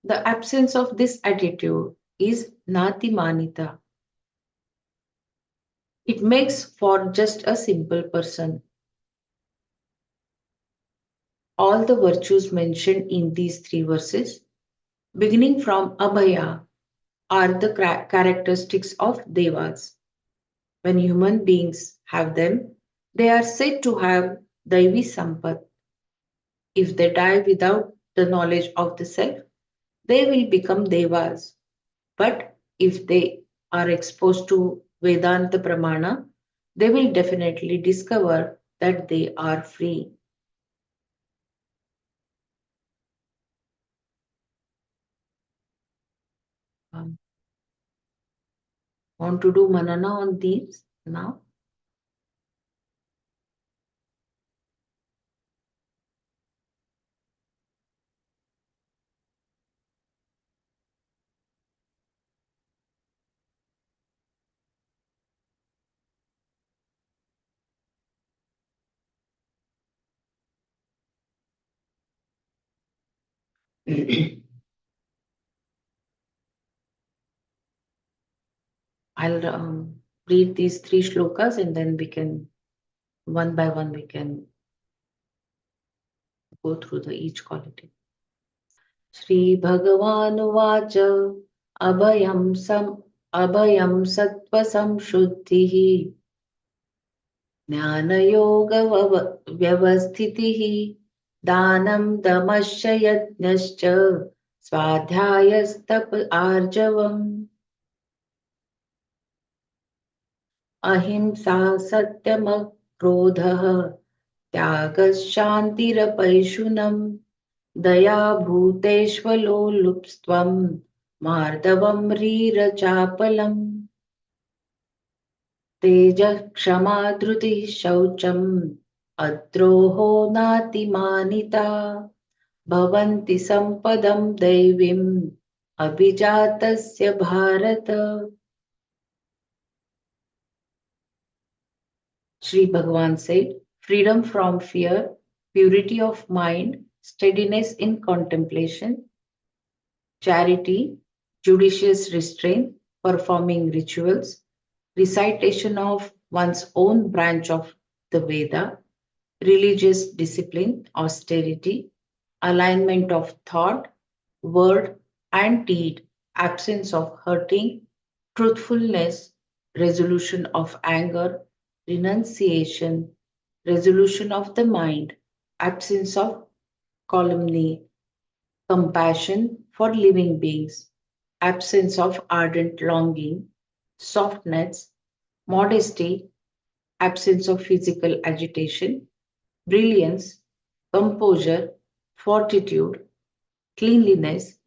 The absence of this attitude is nati manita. It makes for just a simple person. All the virtues mentioned in these three verses, beginning from Abhaya, are the characteristics of Devas. When human beings have them, they are said to have Daivi Sampat. If they die without the knowledge of the self, they will become Devas. But if they are exposed to Vedanta Pramana, they will definitely discover that they are free. Um, want to do Manana on these now? I'll read these three shlokas and then we can One by one, we can go through the each quality. Shri Bhagavanuvach abhayam sattva samshuddhihi ज्ञानयोगव्यवस्थितिः दानं दमश्च यज्ञश्च स्वाध्यायस्तप आर्जवम् अहिंसा सत्यमक्रोधः त्यागशान्तिरपैशुनम् दया भूतेष्वलोलुप्स्त्वं मार्दवं ह्रीरचापलम् तेजः क्षमा धृतिः शौचम् अद्रोहो नातिमानिता भवन्ति सम्पदं दैवीम् अभिजातस्य Bharat. Shri Bhagavan said, freedom from fear, purity of mind, steadiness in contemplation, charity, judicious restraint, performing rituals, recitation of one's own branch of the Veda, religious discipline, austerity, alignment of thought, word, and deed, absence of hurting, truthfulness, resolution of anger, renunciation, resolution of the mind, absence of calumny, compassion for living beings, absence of ardent longing, softness, modesty, absence of physical agitation, brilliance, composure, fortitude, cleanliness,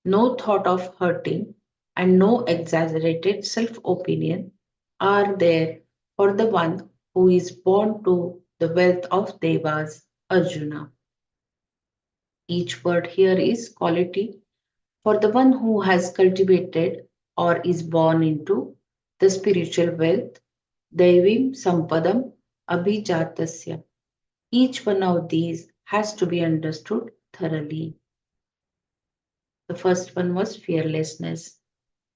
no thought of hurting, and no exaggerated self opinion are there for the one who is born to the wealth of Devas, Arjuna. Each word here is quality for the one who has cultivated or is born into the spiritual wealth, Devim Sampadam Abhijatasya. Each one of these has to be understood thoroughly. The first one was fearlessness.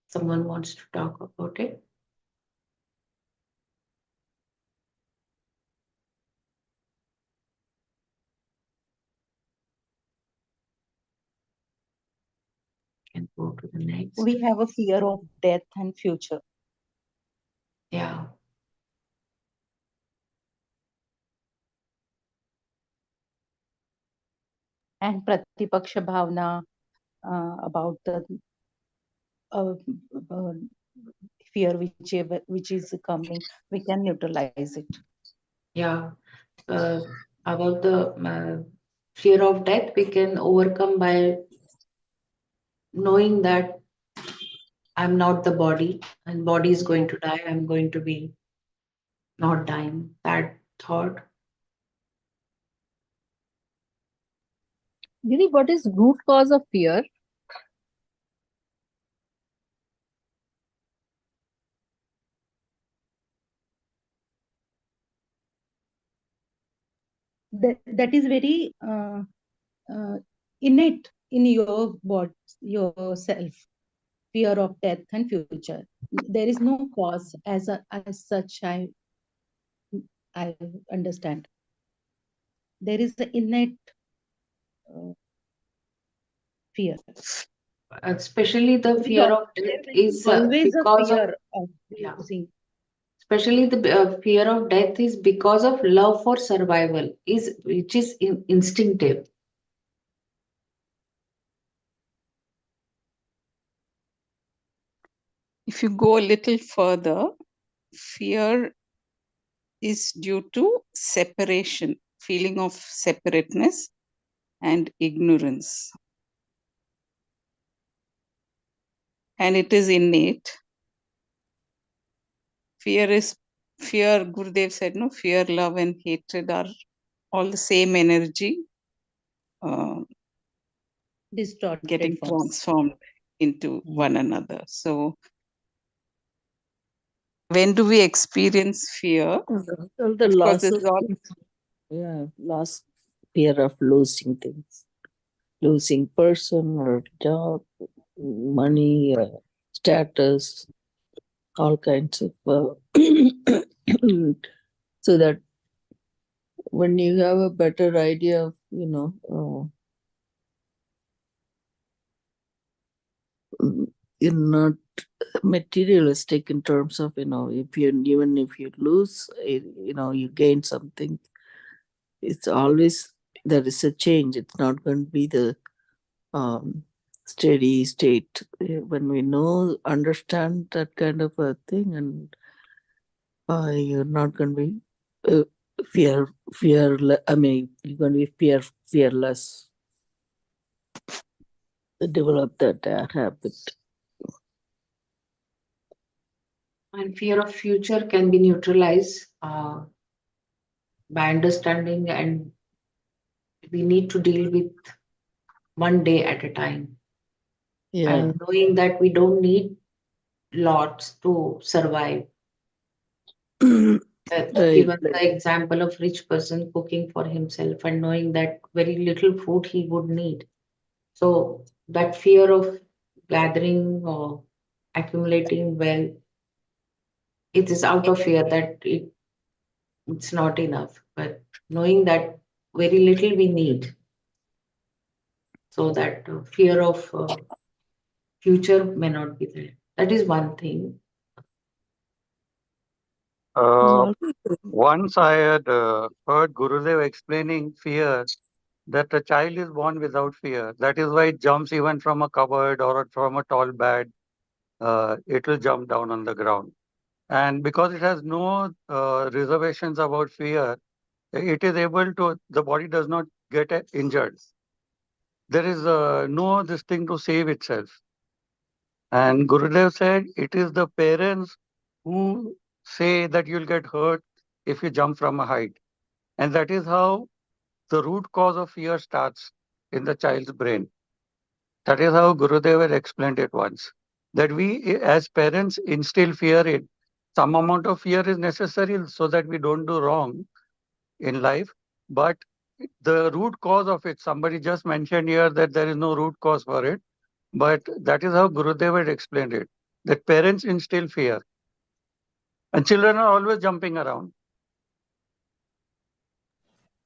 Someone wants to talk about it? Can go to the next. We have a fear of death and future. Yeah. And Pratipaksha Bhavna about the uh, uh, fear which is coming, we can neutralize it. Yeah. Uh, about the fear of death, we can overcome by knowing that I'm not the body and body is going to die. I'm going to be not dying. That thought. Didi, what is root cause of fear? That is very innate in your body, yourself. Fear of death and future. There is no cause as such. I understand. There is an innate uh, fear. Especially the There is fear of death is always a because of, fear of yeah. losing. Especially the fear of death is because of love for survival, is which is instinctive. If you go a little further, fear is due to separation, feeling of separateness and ignorance. And it is innate. Fear, Gurudev said, no, fear, love, and hatred are all the same energy Distorted getting forms. transformed into one another. So, when do we experience fear? All the Of course, loss this of is all loss, fear of losing things, losing person or job, money, status, all kinds of so that when you have a better idea of, you're not materialistic in terms of, if you, even if you lose, you gain something. It's always, there is a change. It's not going to be the steady state. When we know, understand that kind of a thing, and you're not going to be fearless. I mean, you're going to be fearless. Develop that habit. And fear of future can be neutralized by understanding, and we need to deal with one day at a time, Yeah. and knowing that we don't need lots to survive. Right. Given the example of rich person cooking for himself and knowing that very little food he would need. So that fear of gathering or accumulating wealth, it is out of fear that it's not enough. But knowing that very little we need, so that fear of future may not be there. That is one thing. Uh, Once I had heard Gurudev explaining fear, that a child is born without fear. That is why it jumps even from a cupboard or from a tall bed. It will jump down on the ground. And because it has no reservations about fear, it is able to, the body does not get injured. There is no this thing to save itself. And Gurudev said it is the parents who say that you'll get hurt if you jump from a height. And that is how the root cause of fear starts in the child's brain. That is how Gurudev had explained it once. That we as parents instill fear in. Some amount of fear is necessary so that we don't do wrong in life. But the root cause of it, somebody just mentioned here that there is no root cause for it. But that is how Gurudev had explained it. That parents instill fear. And children are always jumping around.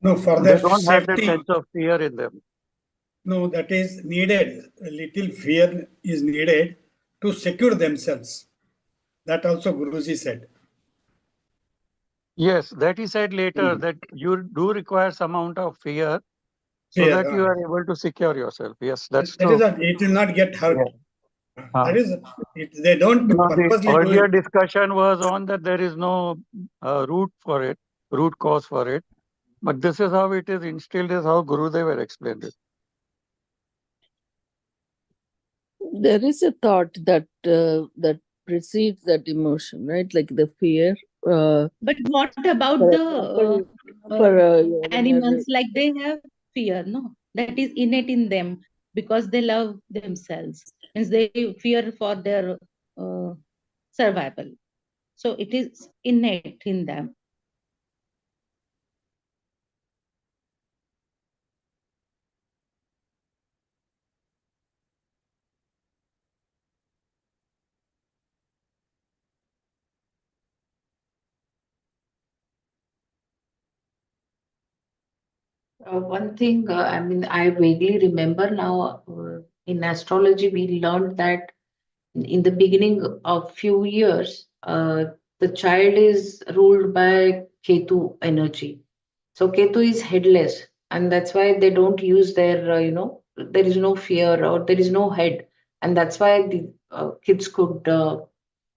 No, for They that don't have that safety, sense of fear in them. no, that is needed. A little fear is needed to secure themselves. That also Guruji said. Yes, that he said later that you do require some amount of fear so Fear. that you are able to secure yourself. Yes, that's That is, true. it will not get Yeah. hurt. That is, they don't No, the purposely do earlier it. discussion was on that there is no root for it, root cause for it. But this is how it is instilled, is how Gurudev had explained it. There is a thought that precedes that emotion, right? Like the fear. But what about For the example, for when animals? you're Like they have fear, no? That is innate in them because they love themselves. Means they fear for their uh, survival. So it is innate in them. One thing, I mean, I vaguely remember now in astrology, we learned that in the beginning of few years, the child is ruled by Ketu energy. So Ketu is headless, and that's why they don't use their, there is no fear or there is no head, and that's why the kids could,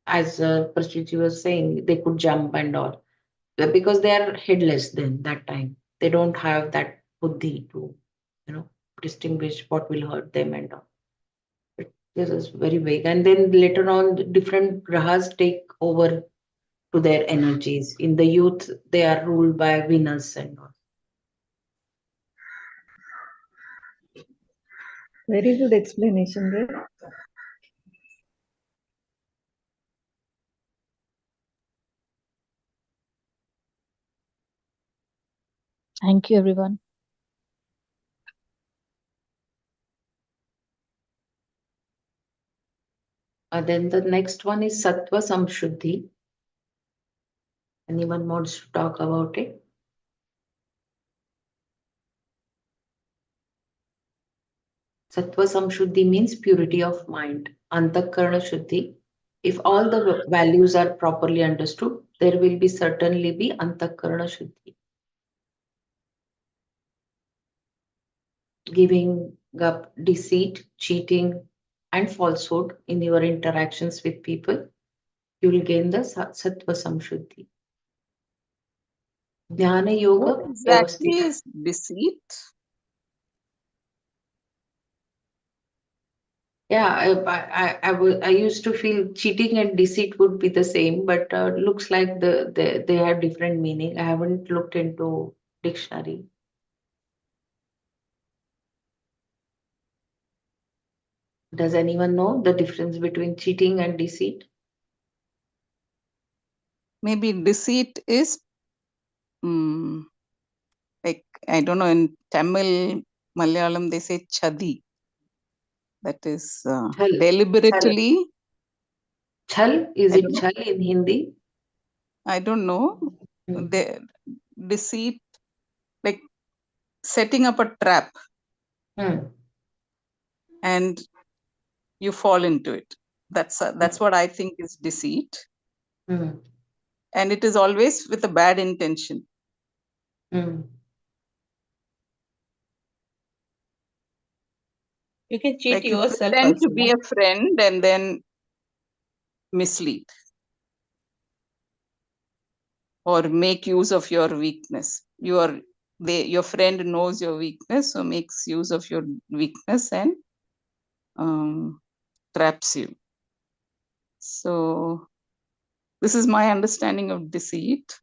as Prasthiti was saying, they could jump and all. Because they are headless then that time. They don't have that buddhi to, distinguish what will hurt them and all. But this is very vague. And then later on, the different grahas take over to their energies. In the youth, they are ruled by Venus and all. Very good explanation there. Thank you, everyone. Then the next one is Sattva Samshuddhi. Anyone wants to talk about it? Sattva samshuddhi means purity of mind. Antakarana shuddhi. If all the values are properly understood, there will be certainly be antakarana shuddhi. Giving up deceit, cheating, and falsehood in your interactions with people, you will gain the sattva samshuddhi. Jnana yoga What exactly vyavasthita. is deceit? Yeah, I used to feel cheating and deceit would be the same, but looks like they have different meaning. I haven't looked into dictionary. Does anyone know the difference between cheating and deceit? Maybe deceit is like, I don't know, in Tamil, Malayalam, they say chadi. That is Chal. deliberately. Chal, is I it don't know. chal in Hindi? I don't know. Hmm. Deceit, like setting up a trap Hmm. and you fall into it. That's what I think is deceit, Hmm. and it is always with a bad intention. Hmm. You can cheat Like you yourself pretend to also, be no? a friend and then mislead or make use of your weakness. Your friend knows your weakness, so makes use of your weakness and traps you. So this is my understanding of deceit.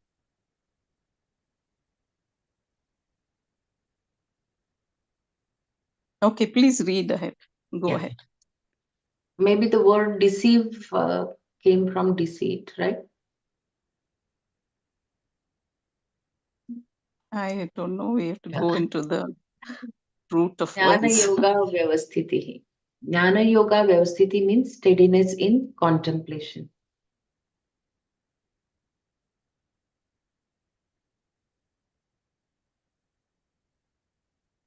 Okay, please read ahead. Go Yeah. ahead. Maybe the word deceive came from deceit, right? I don't know. We have to Yeah. go into the root of Jnana words. yoga vyavasthiti. Jnana yoga vyavasthiti means steadiness in contemplation.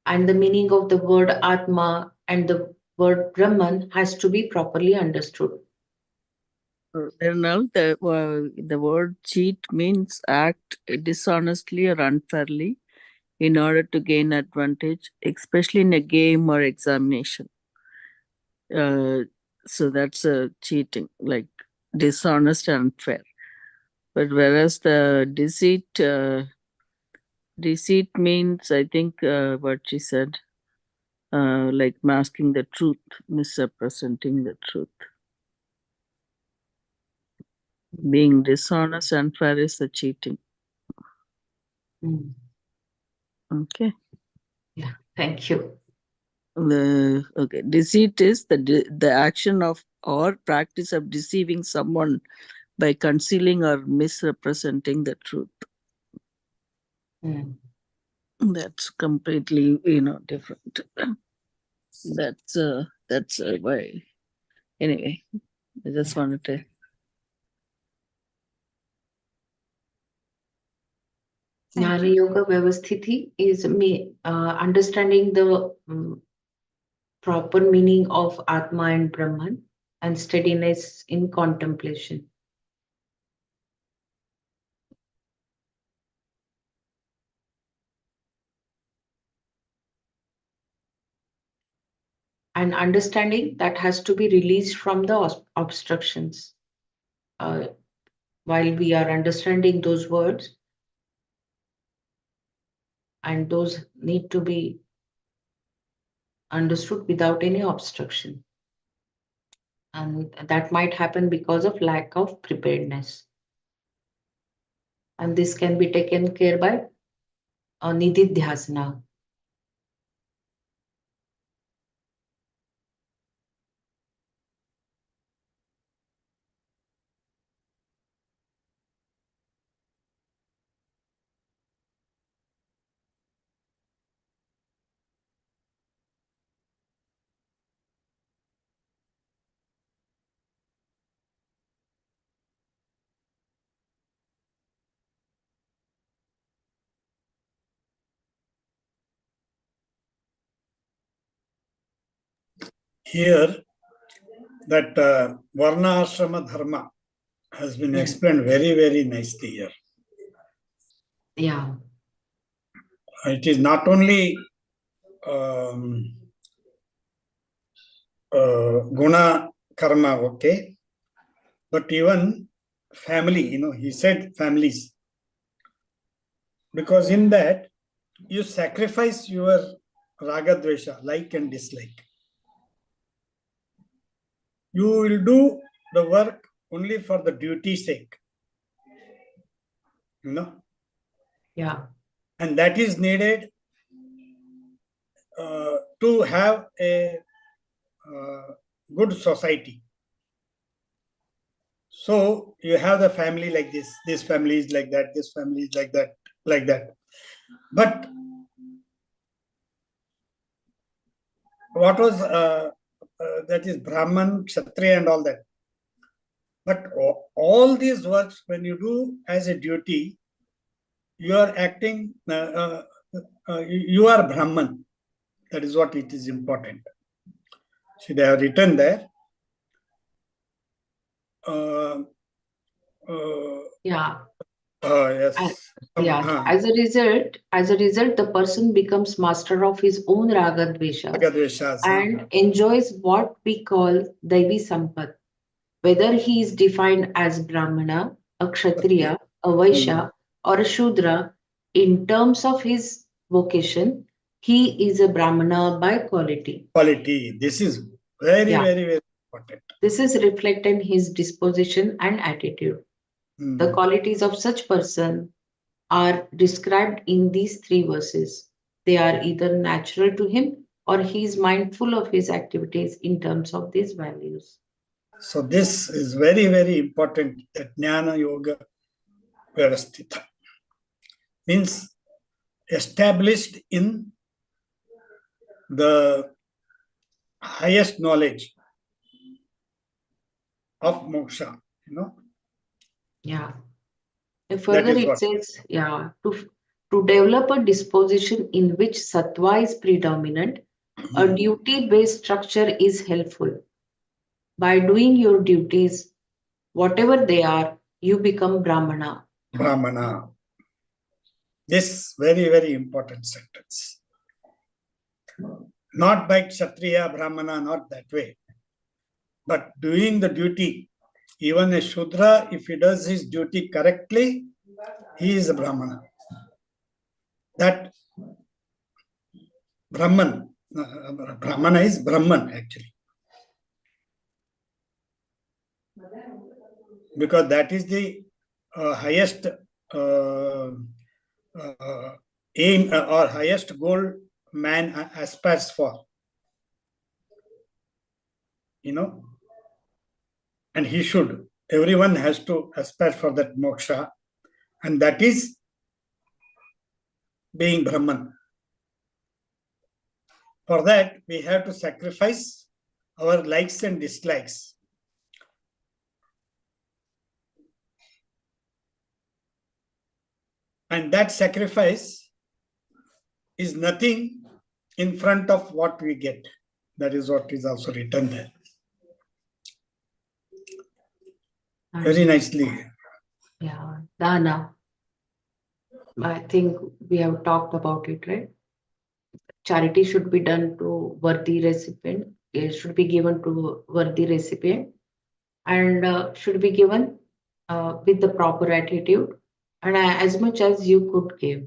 And the meaning of the word Atma and the word Brahman has to be properly understood. Now, the word cheat means act dishonestly or unfairly in order to gain advantage, especially in a game or examination. So that's cheating, like dishonest and unfair. But whereas the deceit means, I think, what she said, like masking the truth, misrepresenting the truth. Being dishonest and fair is the cheating. Mm. Okay. Yeah, thank you. Okay, deceit is the action of or practice of deceiving someone by concealing or misrepresenting the truth. Mm. That's completely different. That's why. Anyway, I just wanted to. Thank Jnana you. yoga vyavasthiti is understanding the proper meaning of Atma and Brahman and steadiness in contemplation. And understanding that has to be released from the obstructions. While we are understanding those words, and those need to be understood without any obstruction. And that might happen because of lack of preparedness. And this can be taken care by nididhyasana. Here, that Varna Ashrama Dharma has been explained very, very nicely here. Yeah. It is not only guna karma, okay, but even family, he said families. Because in that, you sacrifice your raga dvesha, like and dislike. You will do the work only for the duty's sake. Yeah. And that is needed to have a good society. So you have the family like this family is like that, this family is like that. But what was that is Brahman, Kshatriya, and all that. But all these works, when you do as a duty, you are acting, you are Brahman. That is what it is important. See, they have written there. Yeah. Yes. Yeah. As a result, the person becomes master of his own raga dveshas and enjoys what we call Devi Sampat. Whether he is defined as Brahmana, a Kshatriya, a Vaishya, or a Shudra, in terms of his vocation, he is a Brahmana by quality. Quality. This is very, very, very important. This is reflected in his disposition and attitude. The qualities of such person are described in these three verses. They are either natural to him or he is mindful of his activities in terms of these values. So this is very, very important. That Jnana Yoga Vyavasthita means established in the highest knowledge of moksha. Yeah. And further, it says, to develop a disposition in which sattva is predominant, a duty-based structure is helpful. By doing your duties, whatever they are, you become Brahmana. Brahmana. This very, very important sentence. Not by Kshatriya, Brahmana, not that way. But doing the duty, even a Shudra, if he does his duty correctly, he is a Brahmana. That Brahman, Brahmana is Brahman actually. Because that is the highest aim or highest goal man aspires for. And he should. Everyone has to aspire for that moksha, and that is being Brahman. For that, we have to sacrifice our likes and dislikes. And that sacrifice is nothing in front of what we get. That is what is also written there. Very nicely. Yeah, Dana. I think we have talked about it, right? Charity should be done to worthy recipient. It should be given to worthy recipient, and should be given with the proper attitude and as much as you could give.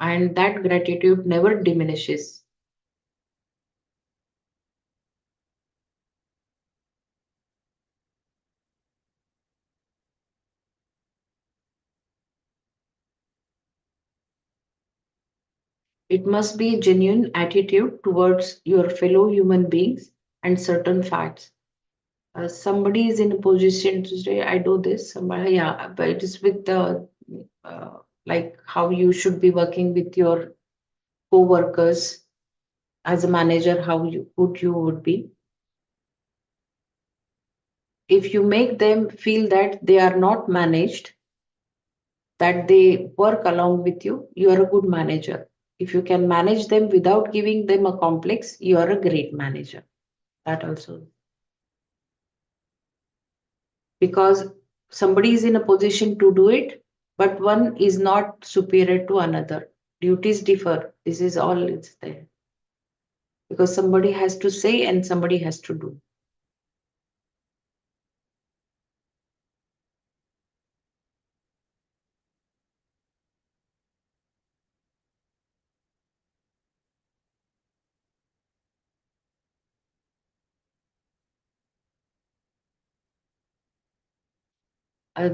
And that gratitude never diminishes. It must be a genuine attitude towards your fellow human beings and certain facts. Somebody is in a position to say, I do this, somebody, yeah, but it is with the like how you should be working with your co-workers as a manager, how you would be. if you make them feel that they are not managed, that they work along with you, you are a good manager. If you can manage them without giving them a complex, you are a great manager. That also. Because somebody is in a position to do it, but one is not superior to another. Duties differ. This is all it's there. Because somebody has to say and somebody has to do.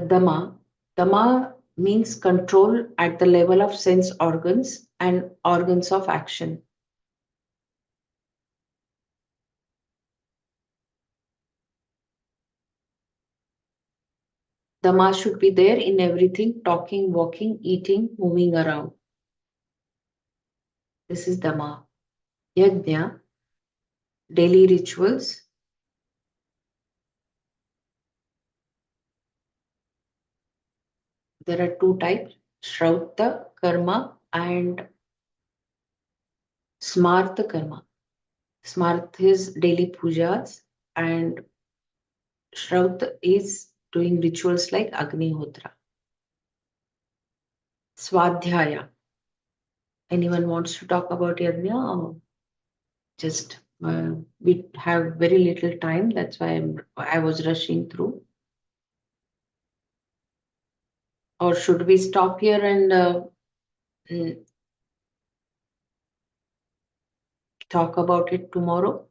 Dama. Dama means control at the level of sense organs and organs of action. Dama should be there in everything, talking, walking, eating, moving around. This is Dama. Yajna, daily rituals. There are two types, Shrauta Karma and Smartha Karma. Smartha is daily pujas and Shrauta is doing rituals like Agnihotra. Swadhyaya. Anyone wants to talk about Yajna? Just we have very little time. That's why I was rushing through. Or should we stop here and talk about it tomorrow?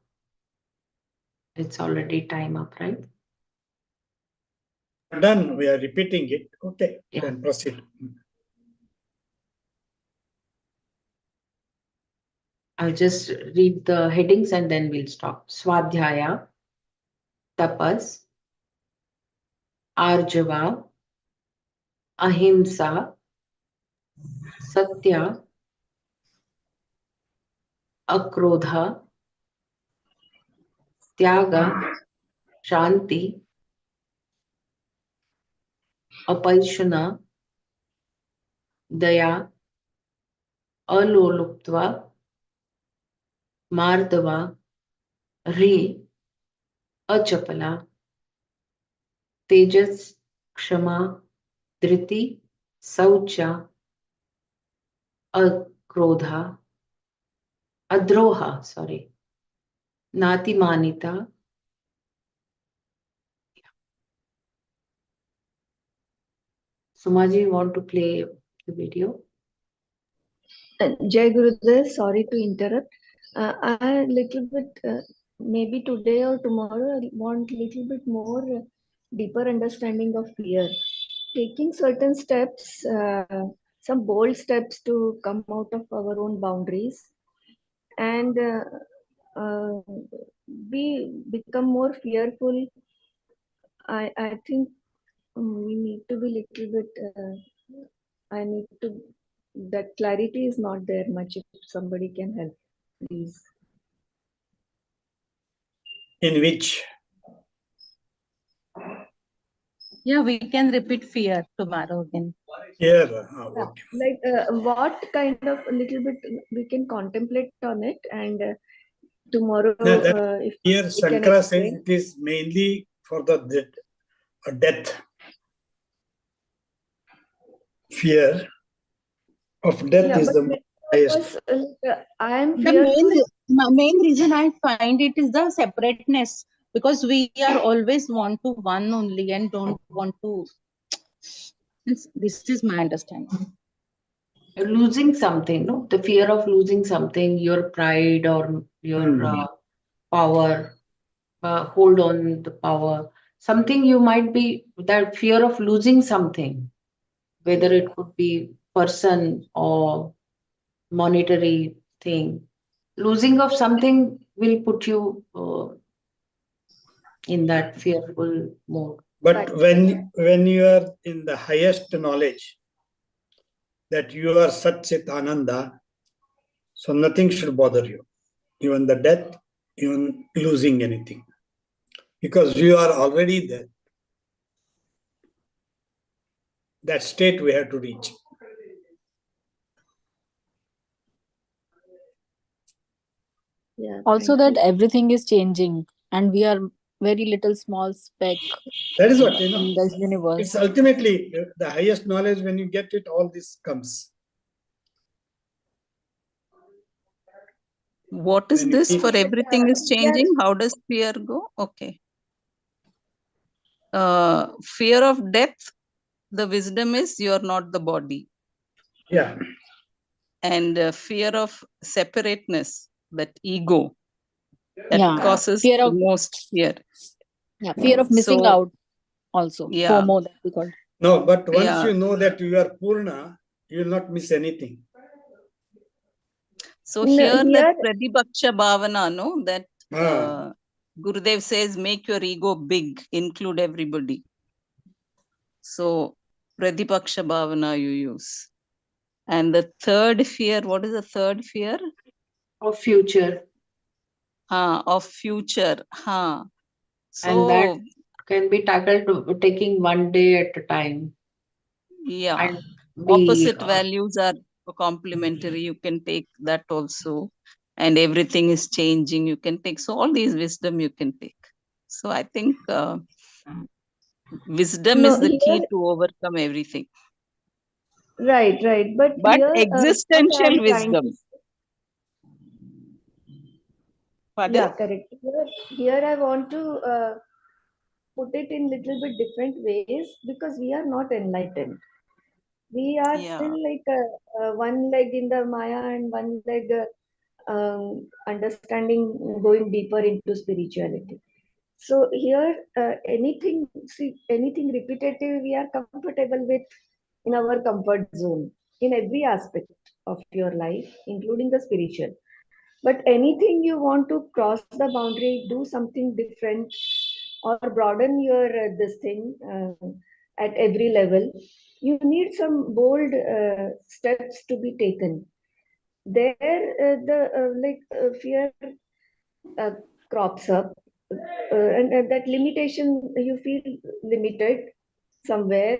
It's already time up, right? Done. We are repeating it. Okay. Yeah. Can proceed. I'll just read the headings and then we'll stop. Swadhyaya, Tapas, Arjava, Ahimsa, Satya, Akrodha, Tyaga, Shanti, Apaishana, Daya, Aloluptva, Mardava, Ri, Achapala, Tejas, Kshama, Dhriti, Saucha, Akrodha, Adroha, sorry, Natimanita. Sumaji, you want to play the video? Jai Gurudev, sorry to interrupt. I little bit, maybe today or tomorrow, I want little bit more deeper understanding of fear. Taking certain steps, some bold steps to come out of our own boundaries, and we become more fearful. I think we need to be little bit. I need to. That clarity is not there much. If somebody can help, please. In which? Yeah, we can repeat fear tomorrow again. Here. Yeah, Okay. like what kind of a little bit we can contemplate on it, and tomorrow Now that if here we can Shankara says explain. it is mainly for the death. Fear of death Yeah, is but the many of highest. us, I am The fearful. main reason I find it is the separateness, because we are always want to one only and don't want to. This is my understanding. Losing something, no? The fear of losing something, your pride or your power, hold on the power. Something you might be, that fear of losing something, whether it could be person or monetary thing. Losing of something will put you in that fearful mode. But when you are in the highest knowledge that you are Satchit Ananda, so nothing should bother you. Even the death, even losing anything. because you are already there. That state we have to reach. Yeah, Also, thank that you. everything is changing, and we are very little small speck That is what, in this it's universe. ultimately the highest knowledge. When you get it, all this comes. What is When you this? keep, For everything is Yeah, changing. How does fear go? Okay. Fear of death. The wisdom is you are not the body. yeah, And fear of separateness, that ego, that Yeah, causes fear the of most fear. missing So out also. yeah, FOMO, that we call. no, but once yeah. you know that you are Purna, you will not miss anything. So No, here that here, Pradipaksha Bhavana, no, that Ah, Gurudev says, make your ego big, include everybody. So Pradipaksha Bhavana you use. And the third fear, what is the third fear? Of future. Of future. And that So can be tackled taking one day at a time yeah, and be opposite values are complementary. You can take that also. And everything is changing. You can take. So all these wisdom you can take. So I think wisdom is no, the here, key to overcome everything. right. But But here, what I existential am trying to, wisdom. Pardon? yeah, correct. Here I want to put it in little bit different ways because we are not enlightened. We are Yeah. still like one leg in the Maya and one leg understanding, going deeper into spirituality. So here, anything repetitive, we are comfortable with in our comfort zone in every aspect of your life, including the spiritual. But anything you want to cross the boundary, do something different, or broaden your this thing at every level, you need some bold steps to be taken. There, the fear uh, crops up, and that limitation you feel limited somewhere,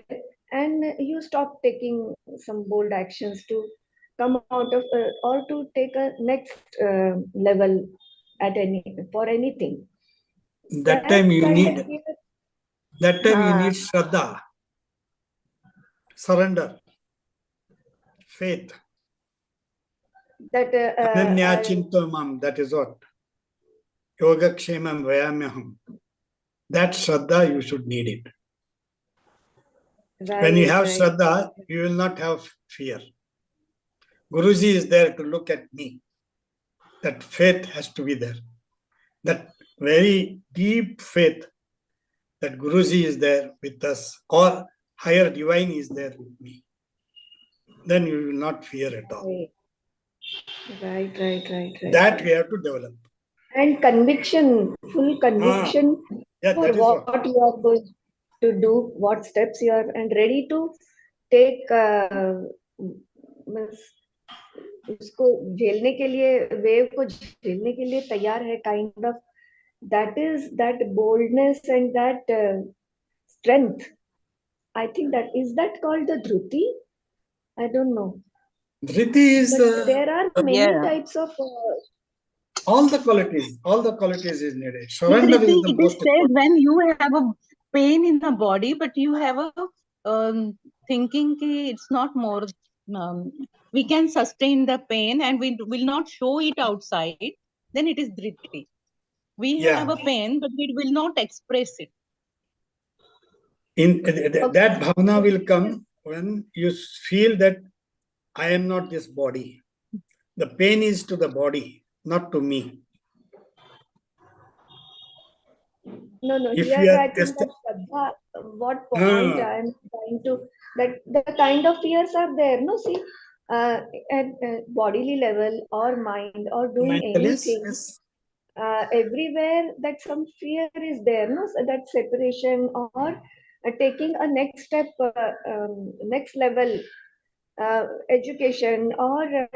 and you stop taking some bold actions to come out of or to take a next level at any for anything. that That time you kind of need, fear, that time you uh, need Shraddha, surrender, faith. that Ananya Chintamam, that is what. Yoga Kshemam Vayamyaham. That Shraddha, you should need it. When you have right. Shraddha, you will not have fear. Guruji is there to look at me. That faith has to be there. That very deep faith that Guruji is there with us or higher divine is there with me. Then you will not fear at all. Right. That we have to develop. And conviction, full conviction Yeah, for that is what. what you are going to do, what steps you are, and ready to take means उसको झेलने के लिए wave को झेलने के लिए तैयार है kind of that is that boldness and that strength. I think that is that called the dhruti. I don't know, Dhriti is but there are many Yeah. types of all the qualities is needed. In Surrender is Dhriti, the it is most said important. when you have a pain in the body, but you have a thinking ki it's not more. Um, we can sustain the pain and we will not show it outside. Then it is Dhriti. We have Yeah. a pain, but we will not express it. In okay. that bhavana will come when you feel that I am not this body. The pain is to the body, not to me. No, If here you are I think just that Shraddha, what point I am trying to, that the kind of fears are there, no, see, at bodily level or mind or doing mental, anything, yes. everywhere that some fear is there, no, so that separation or taking a next step, next level, education or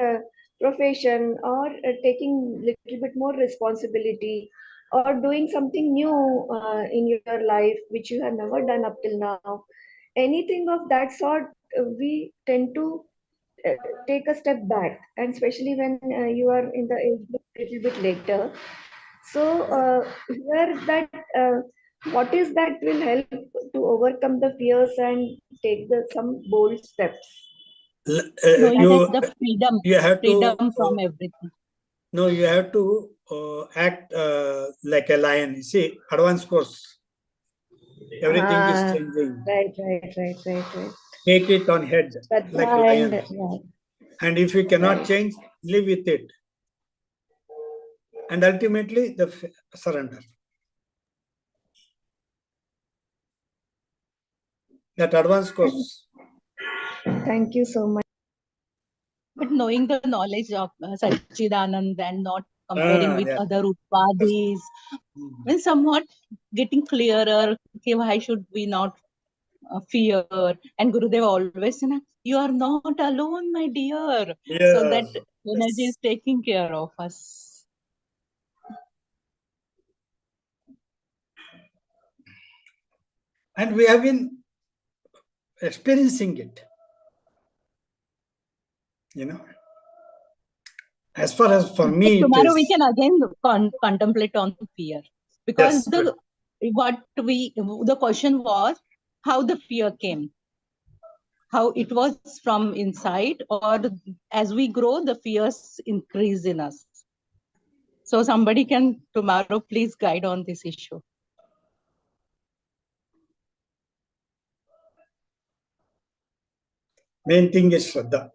profession or taking little bit more responsibility or doing something new in your life which you have never done up till now. Anything of that sort, we tend to uh, take a step back, and especially when you are in the age group little bit later. So here that what is that will help to overcome the fears and take some bold steps. Knowing that You the freedom, you have to freedom from everything. no, you have to act like a lion. You see, advanced course. Everything is Ah, changing. right. Take it on head like Shraddha and lion. And if you cannot change, live with it. And ultimately, the surrender. That advanced course. Thank you so much. But knowing the knowledge of Sachidanand and not comparing with Yeah. other Upadhis, and somewhat getting clearer, okay, why should we not fear? And Gurudev always said, you are not alone, my dear. Yeah. So that energy is taking care of us. And we have been experiencing it. You know, as far as for me, it Tomorrow is. we can again contemplate on fear, because Yes, the question was how the fear came, how it was from inside, or as we grow the fears increase in us. So somebody can tomorrow please guide on this issue. Main thing is Shraddha.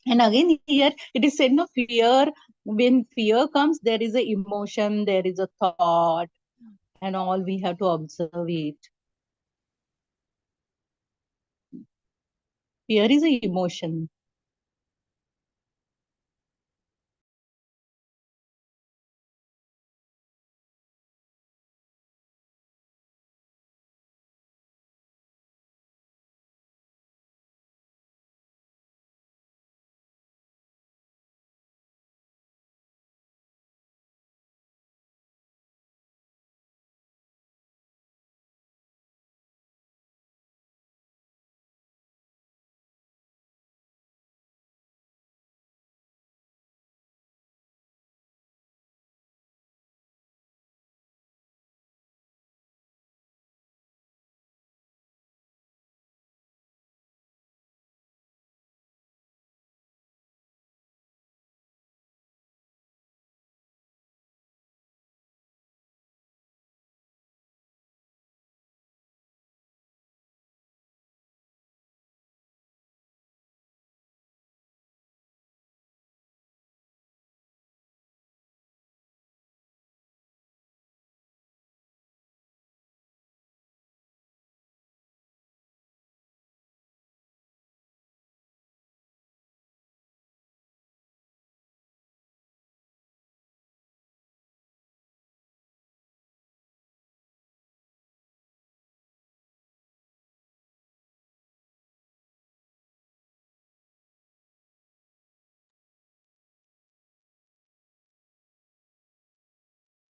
And again here it is said, no, fear, when fear comes, there is a emotion, there is a thought, and all we have to observe it. Fear is an emotion.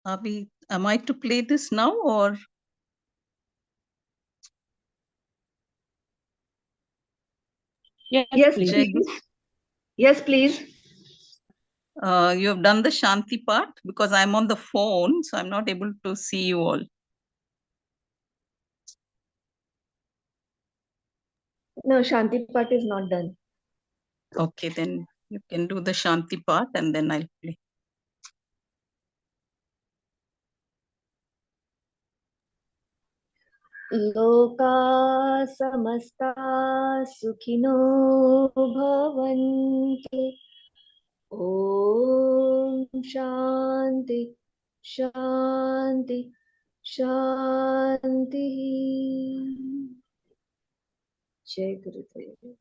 Am I to play this now or? Yes, Yes, please. please. Yes, please. You have done the Shanti part, because I'm on the phone, so I'm not able to see you all. No, Shanti part is not done. Okay, then you can do the Shanti part and then I'll play. लोका समस्ता सुखिनो भवन्तु। ॐ शान्ति शान्ति शान्तिः। जय गुरुदेव।